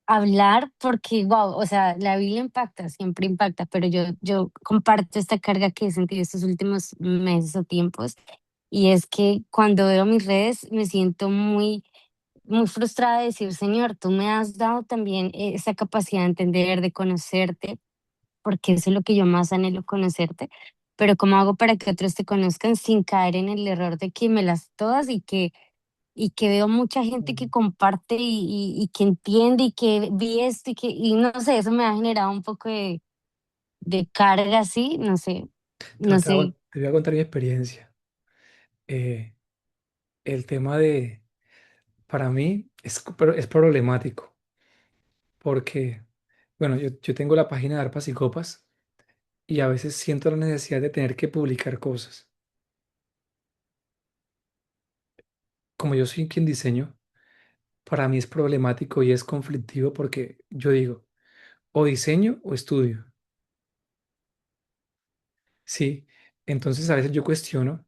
S2: hablar porque, wow, o sea, la Biblia impacta, siempre impacta, pero yo comparto esta carga que he sentido estos últimos meses o tiempos y es que cuando veo mis redes me siento muy frustrada de decir, Señor, tú me has dado también esa capacidad de entender, de conocerte, porque eso es lo que yo más anhelo conocerte, pero ¿cómo hago para que otros te conozcan sin caer en el error de que me las todas y que veo mucha gente que comparte y que entiende y que vi esto y no sé, eso me ha generado un poco de carga así, no sé, no sé.
S1: te voy a contar mi experiencia. Eh, el tema para mí, pero es problemático, porque, bueno, yo tengo la página de Arpas y Copas y a veces siento la necesidad de tener que publicar cosas. Como yo soy quien diseño, para mí es problemático y es conflictivo porque yo digo, o diseño o estudio. Sí, entonces a veces yo cuestiono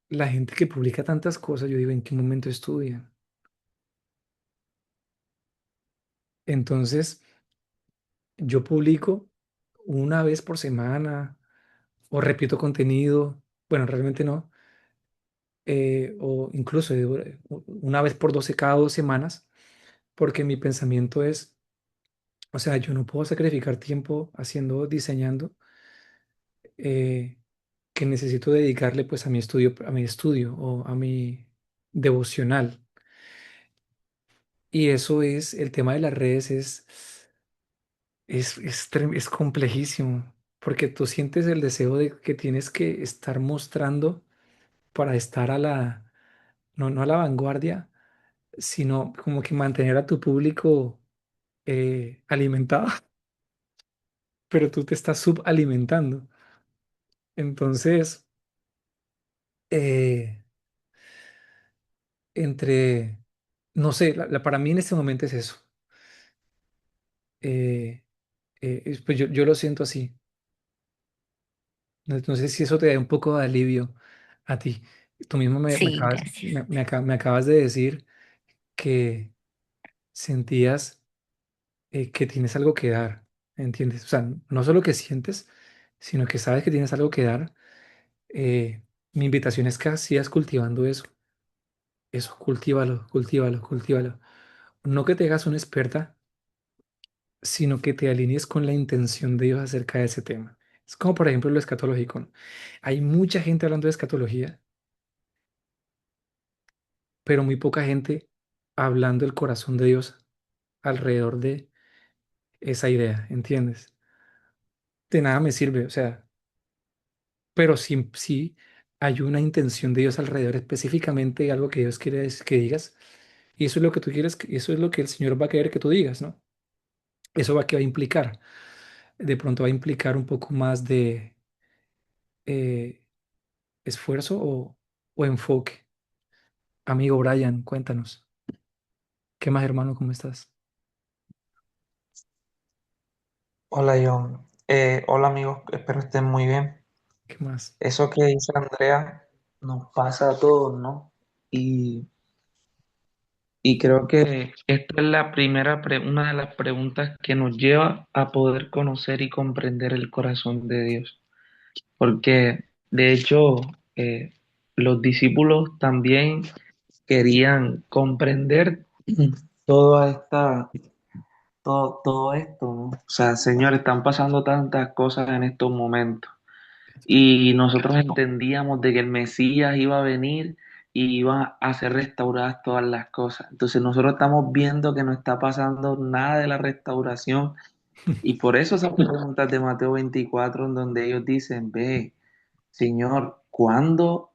S1: la gente que publica tantas cosas, yo digo, ¿en qué momento estudian? Entonces, yo publico una vez por semana o repito contenido, bueno, realmente no, o incluso una vez por 12 cada 2 semanas, porque mi pensamiento es, o sea, yo no puedo sacrificar tiempo haciendo, diseñando, eh, que necesito dedicarle pues a mi estudio o a mi devocional. Y eso es, el tema de las redes es complejísimo, porque tú sientes el deseo de que tienes que estar mostrando para estar no a la vanguardia, sino como que mantener a tu público alimentado, pero tú te estás subalimentando. Entonces, eh, entre, no sé, para mí en este momento es eso. Eh, pues yo lo siento así. No, no sé si eso te da un poco de alivio a ti. Tú mismo
S2: Sí, gracias.
S1: me acabas de decir que sentías que tienes algo que dar, ¿entiendes? O sea, no solo que sientes, sino que sabes que tienes algo que dar. Mi invitación es que sigas cultivando eso. Eso, cultívalo, cultívalo, cultívalo. No que te hagas una experta, sino que te alinees con la intención de Dios acerca de ese tema. Es como, por ejemplo, lo escatológico, ¿no? Hay mucha gente hablando de escatología, pero muy poca gente hablando el corazón de Dios alrededor de esa idea, ¿entiendes? De nada me sirve, o sea, pero sí hay una intención de Dios alrededor específicamente de algo que Dios quiere que digas, y eso es lo que tú quieres, eso es lo que el Señor va a querer que tú digas, ¿no? Eso va que va a implicar, de pronto va a implicar un poco más de eh, esfuerzo o enfoque. Amigo Brian, cuéntanos, ¿qué más, hermano? ¿Cómo estás?
S5: Hola John. Hola amigos, espero estén muy bien.
S1: ¿Qué más?
S5: Eso que dice Andrea nos pasa a todos, ¿no? Y, y creo que esta es la una de las preguntas que nos lleva a poder conocer y comprender el corazón de Dios. Porque de hecho eh, los discípulos también querían comprender toda esta, todo esto, ¿no? O sea, Señor, están pasando tantas cosas en estos momentos. Y nosotros entendíamos de que el Mesías iba a venir y iba a ser restauradas todas las cosas. Entonces nosotros estamos viendo que no está pasando nada de la restauración y por eso esas preguntas de Mateo 24 en donde ellos dicen, ve, Señor, ¿cuándo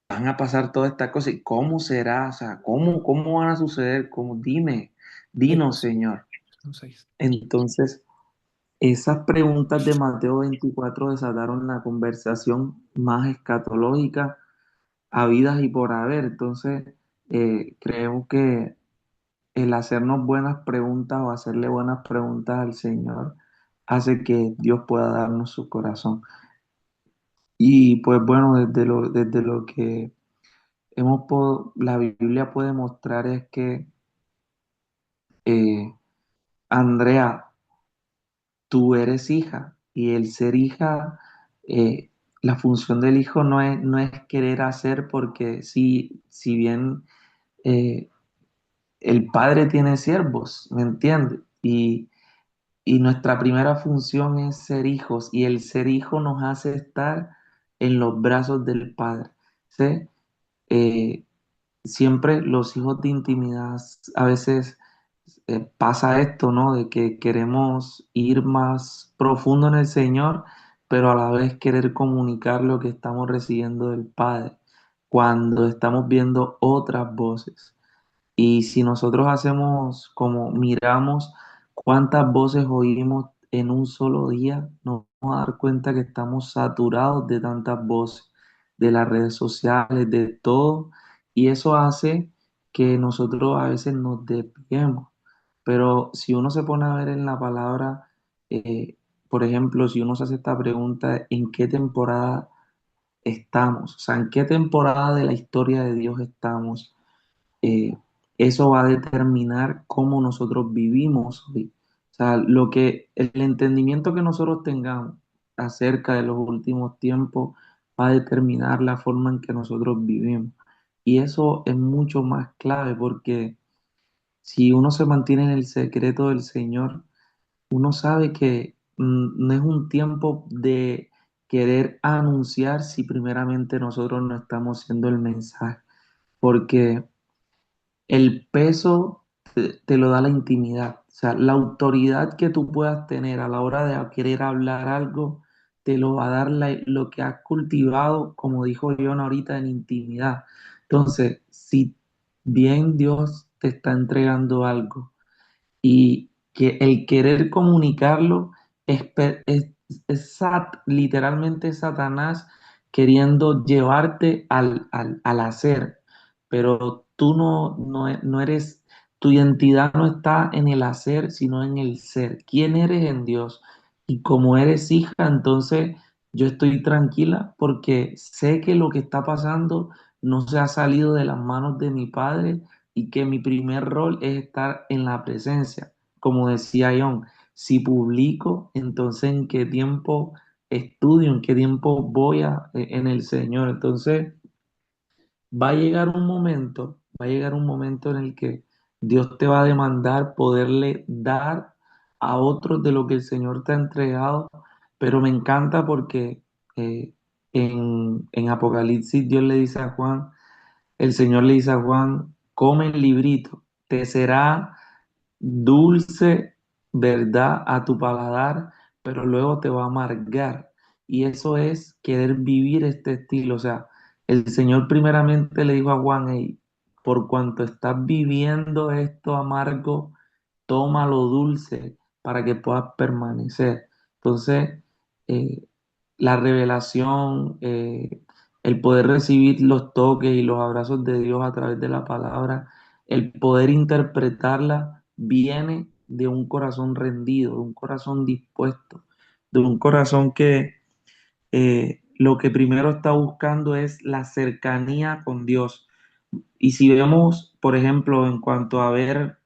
S5: van a pasar todas estas cosas? ¿Y cómo será? O sea, ¿cómo van a suceder? ¿Cómo? Dime, dinos,
S1: Hechos,
S5: Señor.
S1: son 6.
S5: Entonces, esas preguntas de Mateo 24 desataron la conversación más escatológica habidas y por haber. Entonces, creo que el hacernos buenas preguntas o hacerle buenas preguntas al Señor hace que Dios pueda darnos su corazón. Y pues bueno, desde lo que la Biblia puede mostrar es que eh, Andrea, tú eres hija y el ser hija, la función del hijo no es querer hacer porque si bien eh, el padre tiene siervos, ¿me entiendes? Y nuestra primera función es ser hijos y el ser hijo nos hace estar en los brazos del padre, ¿sí? Eh, Siempre los hijos de intimidad, a veces pasa esto, ¿no? De que queremos ir más profundo en el Señor, pero a la vez querer comunicar lo que estamos recibiendo del Padre, cuando estamos viendo otras voces. Y si nosotros hacemos como miramos cuántas voces oímos en un solo día, nos vamos a dar cuenta que estamos saturados de tantas voces, de las redes sociales, de todo. Y eso hace que nosotros a veces nos desviemos. Pero si uno se pone a ver en la palabra, por ejemplo, si uno se hace esta pregunta, ¿en qué temporada estamos? O sea, ¿en qué temporada de la historia de Dios estamos? eh, Eso va a determinar cómo nosotros vivimos hoy. O sea, el entendimiento que nosotros tengamos acerca de los últimos tiempos va a determinar la forma en que nosotros vivimos. Y eso es mucho más clave porque si uno se mantiene en el secreto del Señor, uno sabe que no es un tiempo de querer anunciar si primeramente nosotros no estamos siendo el mensaje. Porque el peso te lo da la intimidad. O sea, la autoridad que tú puedas tener a la hora de querer hablar algo, te lo va a dar lo que has cultivado, como dijo John ahorita, en intimidad. Entonces, si bien Dios te está entregando algo y que el querer comunicarlo es literalmente Satanás queriendo llevarte al hacer, pero tú no eres, tu identidad no está en el hacer, sino en el ser. ¿Quién eres en Dios? Y como eres hija, entonces yo estoy tranquila porque sé que lo que está pasando no se ha salido de las manos de mi padre y que mi primer rol es estar en la presencia. Como decía John, si publico, entonces ¿en qué tiempo estudio? ¿En qué tiempo en el Señor? Entonces va a llegar un momento en el que Dios te va a demandar poderle dar a otros de lo que el Señor te ha entregado, pero me encanta porque eh, en Apocalipsis Dios le dice a Juan, el Señor le dice a Juan, come el librito, te será dulce, ¿verdad? A tu paladar, pero luego te va a amargar. Y eso es querer vivir este estilo. O sea, el Señor primeramente le dijo a Juan, "Hey, por cuanto estás viviendo esto amargo, toma lo dulce para que puedas permanecer". Entonces, eh, la revelación, el poder recibir los toques y los abrazos de Dios a través de la palabra, el poder interpretarla, viene de un corazón rendido, de un corazón dispuesto, de un corazón que lo que primero está buscando es la cercanía con Dios. Y si vemos, por ejemplo, en cuanto a ver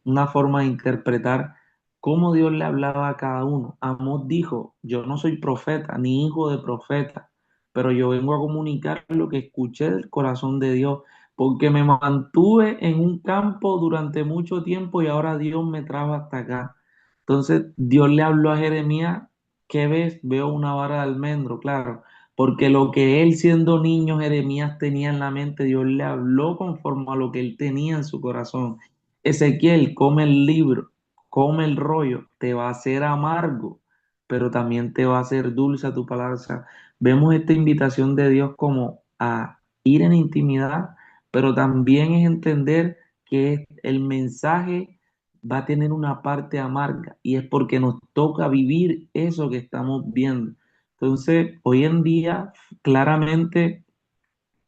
S5: una forma de interpretar cómo Dios le hablaba a cada uno, Amós dijo, yo no soy profeta ni hijo de profeta, pero yo vengo a comunicar lo que escuché del corazón de Dios, porque me mantuve en un campo durante mucho tiempo y ahora Dios me trajo hasta acá. Entonces Dios le habló a Jeremías, ¿qué ves? Veo una vara de almendro, claro, porque lo que él siendo niño Jeremías tenía en la mente, Dios le habló conforme a lo que él tenía en su corazón. Ezequiel, come el libro, come el rollo, te va a hacer amargo, pero también te va a hacer dulce a tu palabra. O sea, vemos esta invitación de Dios como a ir en intimidad, pero también es entender que el mensaje va a tener una parte amarga y es porque nos toca vivir eso que estamos viendo. Entonces, hoy en día, claramente,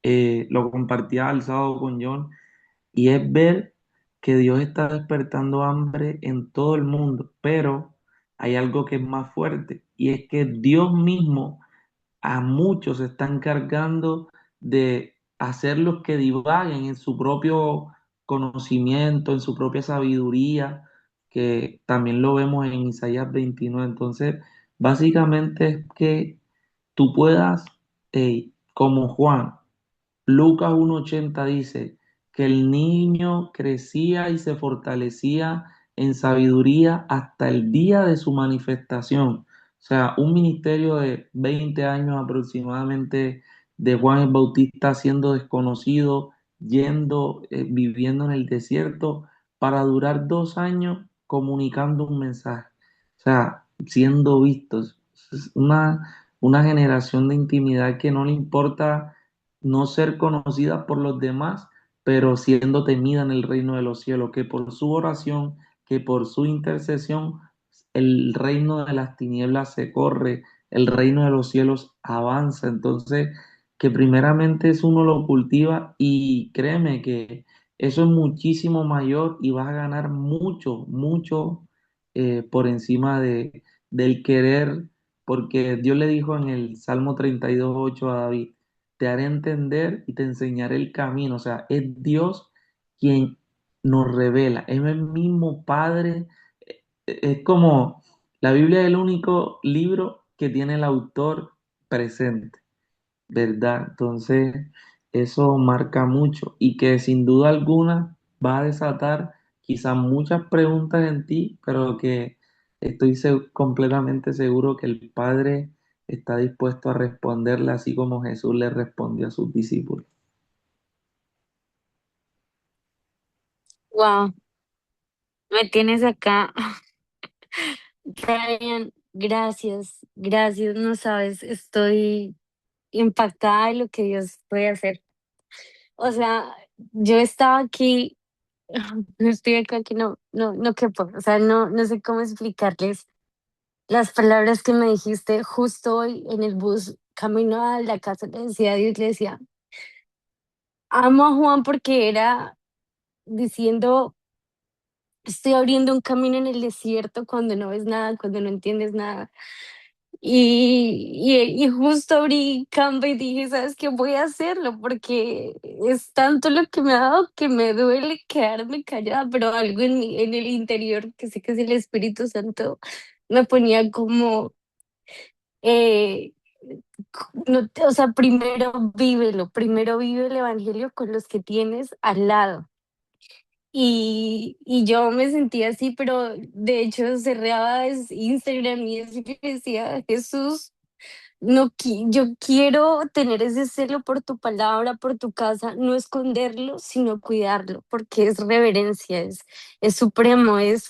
S5: lo compartía el sábado con John, y es ver que Dios está despertando hambre en todo el mundo, pero hay algo que es más fuerte, y es que Dios mismo a muchos se está encargando de hacerlos que divaguen en su propio conocimiento, en su propia sabiduría, que también lo vemos en Isaías 29. Entonces, básicamente es que tú puedas, como Juan, Lucas 1:80 dice que el niño crecía y se fortalecía en sabiduría hasta el día de su manifestación. O sea, un ministerio de 20 años aproximadamente de Juan el Bautista siendo desconocido, viviendo en el desierto para durar 2 años comunicando un mensaje. O sea, siendo vistos. Es una generación de intimidad que no le importa no ser conocida por los demás, pero siendo temida en el reino de los cielos, que por su oración, que por su intercesión, el reino de las tinieblas se corre, el reino de los cielos avanza. Entonces, que primeramente es uno lo cultiva y créeme que eso es muchísimo mayor y vas a ganar mucho, mucho por encima del querer, porque Dios le dijo en el Salmo 32:8 a David, te haré entender y te enseñaré el camino. O sea, es Dios quien nos revela, es el mismo Padre. Es como la Biblia es el único libro que tiene el autor presente, ¿verdad? Entonces, eso marca mucho y que sin duda alguna va a desatar quizás muchas preguntas en ti, pero que estoy completamente seguro que el Padre está dispuesto a responderle así como Jesús le respondió a sus discípulos.
S2: Wow, me tienes acá. Ryan, gracias, gracias, no sabes, estoy impactada de lo que Dios puede hacer. O sea, yo estaba aquí, no estoy acá que no quepo, o sea, no sé cómo explicarles. las palabras que me dijiste justo hoy en el bus, camino a la casa, le decía a Dios, le decía, amo a Juan porque era diciendo, estoy abriendo un camino en el desierto cuando no ves nada, cuando no entiendes nada. Y justo abrí Canva y dije, ¿sabes qué? Voy a hacerlo porque es tanto lo que me ha dado que me duele quedarme callada, pero algo en el interior, que sé que es el Espíritu Santo, me ponía como, eh, o sea, primero vive el Evangelio con los que tienes al lado. Y yo me sentía así, pero de hecho cerraba Instagram y así le decía, Jesús. No, yo quiero tener ese celo por tu palabra, por tu casa, no esconderlo, sino cuidarlo, porque es reverencia, es supremo, es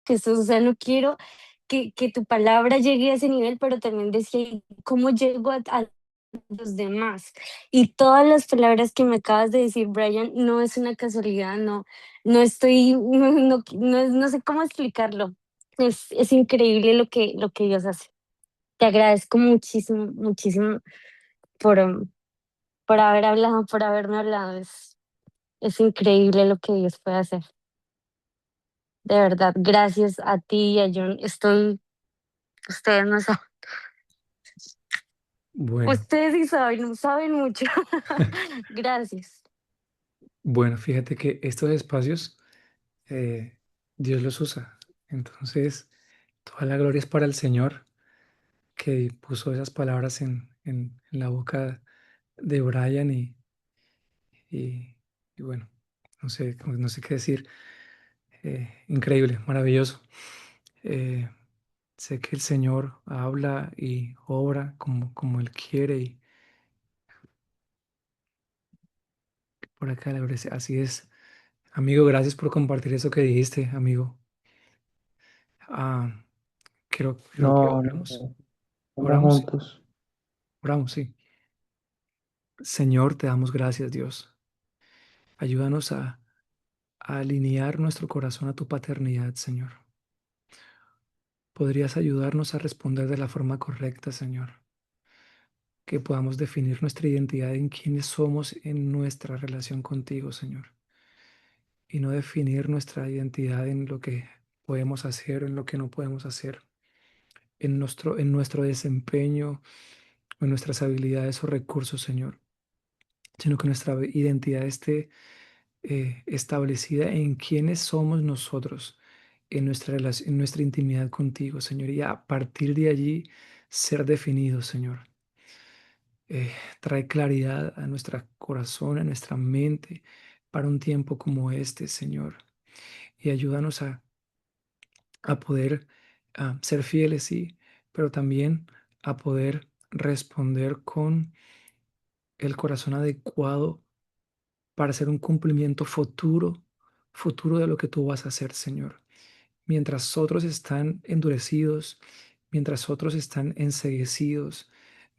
S2: Jesús, o sea, no quiero que tu palabra llegue a ese nivel, pero también decía, "¿Y cómo llego a los demás?". Y todas las palabras que me acabas de decir, Brian, no es una casualidad, no, no estoy, no sé cómo explicarlo. Es increíble lo que Dios hace. Te agradezco muchísimo, muchísimo por, por haber hablado, por haberme hablado. Es increíble lo que Dios puede hacer. De verdad, gracias a ti y a John. Ustedes no saben,
S1: Bueno,
S2: ustedes sí saben, saben mucho. Gracias.
S1: bueno, fíjate que estos espacios eh, Dios los usa. Entonces, toda la gloria es para el Señor que puso esas palabras en la boca de Brian y, y bueno, no sé qué decir. Increíble, maravilloso. Eh, Sé que el Señor habla y obra como Él quiere y por acá la gracia. Así es. Amigo, gracias por compartir eso que dijiste, amigo. Ah, creo que
S5: No,
S1: oramos.
S5: estamos
S1: Oramos, sí.
S5: juntos.
S1: Oramos, sí. Señor, te damos gracias, Dios. Ayúdanos a alinear nuestro corazón a tu paternidad, Señor. ¿Podrías ayudarnos a responder de la forma correcta, Señor? Que podamos definir nuestra identidad en quiénes somos en nuestra relación contigo, Señor. Y no definir nuestra identidad en lo que podemos hacer o en lo que no podemos hacer, en nuestro desempeño o en nuestras habilidades o recursos, Señor, sino que nuestra identidad esté establecida en quiénes somos nosotros, en nuestra relación, en nuestra intimidad contigo, Señor, y a partir de allí ser definidos, Señor. Trae claridad a nuestro corazón, a nuestra mente, para un tiempo como este, Señor, y ayúdanos a poder ser fieles, sí, pero también a poder responder con el corazón adecuado para hacer un cumplimiento futuro de lo que tú vas a hacer, Señor. Mientras otros están endurecidos, mientras otros están enceguecidos,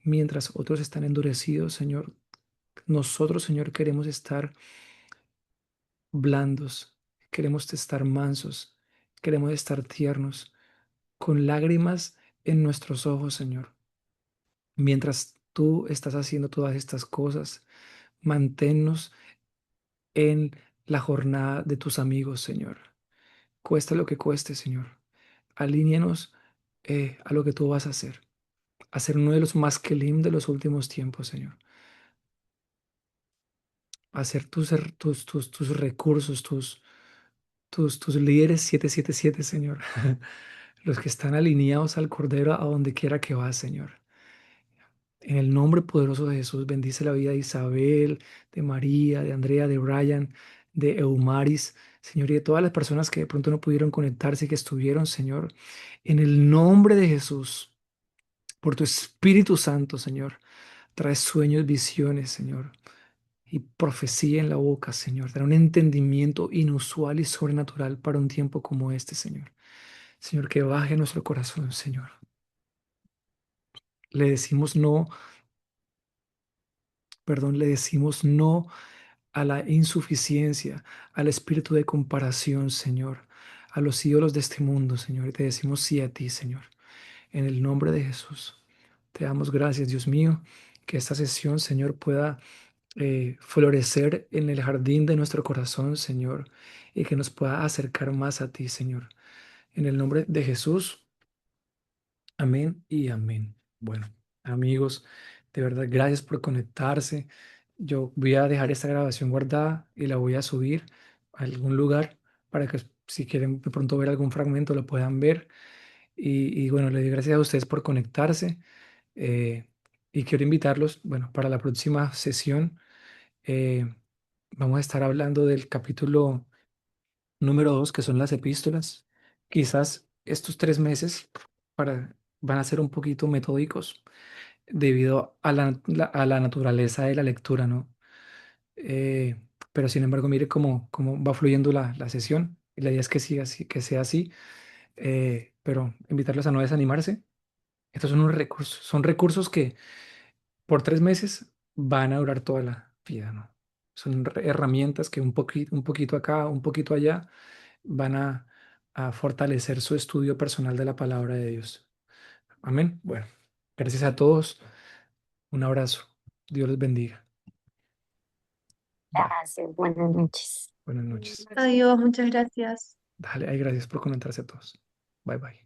S1: mientras otros están endurecidos, Señor, nosotros, Señor, queremos estar blandos, queremos estar mansos, queremos estar tiernos, con lágrimas en nuestros ojos, Señor. Mientras tú estás haciendo todas estas cosas, manténnos en la jornada de tus amigos, Señor. Cuesta lo que cueste, Señor. Alíñanos a lo que tú vas a ser uno de los más kelim de los últimos tiempos, Señor. A ser tus recursos, tus líderes 777, Señor. Los que están alineados al Cordero a donde quiera que vas, Señor. En el nombre poderoso de Jesús, bendice la vida de Isabel, de María, de Andrea, de Brian, de Eumaris, Señor, y de todas las personas que de pronto no pudieron conectarse y que estuvieron, Señor. En el nombre de Jesús, por tu Espíritu Santo, Señor, trae sueños, visiones, Señor. y profecía en la boca, Señor. Dar un entendimiento inusual y sobrenatural para un tiempo como este, Señor. Señor, que baje nuestro corazón, Señor. Le decimos no, perdón, le decimos no a la insuficiencia, al espíritu de comparación, Señor, a los ídolos de este mundo, Señor. Y te decimos sí a ti, Señor. En el nombre de Jesús. Te damos gracias, Dios mío, que esta sesión, Señor, pueda florecer en el jardín de nuestro corazón, Señor, y que nos pueda acercar más a ti, Señor. En el nombre de Jesús, amén y amén. Bueno, amigos, de verdad, gracias por conectarse. Yo voy a dejar esta grabación guardada y la voy a subir a algún lugar para que si quieren de pronto ver algún fragmento lo puedan ver. Y bueno, le doy gracias a ustedes por conectarse. eh, y quiero invitarlos, bueno, para la próxima sesión. eh, Vamos a estar hablando del capítulo número 2, que son las epístolas. Quizás estos 3 meses van a ser un poquito metódicos debido a a la naturaleza de la lectura, ¿no? Eh, pero sin embargo, mire cómo va fluyendo la sesión. Y la idea es que siga así, que sea así. Pero invitarlos a no desanimarse. Estos son unos recursos, son recursos que por 3 meses van a durar toda la vida, ¿no? Son herramientas que un poquito acá, un poquito allá, van a fortalecer su estudio personal de la palabra de Dios. Amén. Bueno, gracias a todos. Un abrazo. Dios les bendiga. Bye.
S2: Gracias, buenas noches.
S1: Buenas noches.
S4: Adiós, muchas gracias.
S1: Dale, ay, gracias por conectarse a todos. Bye bye.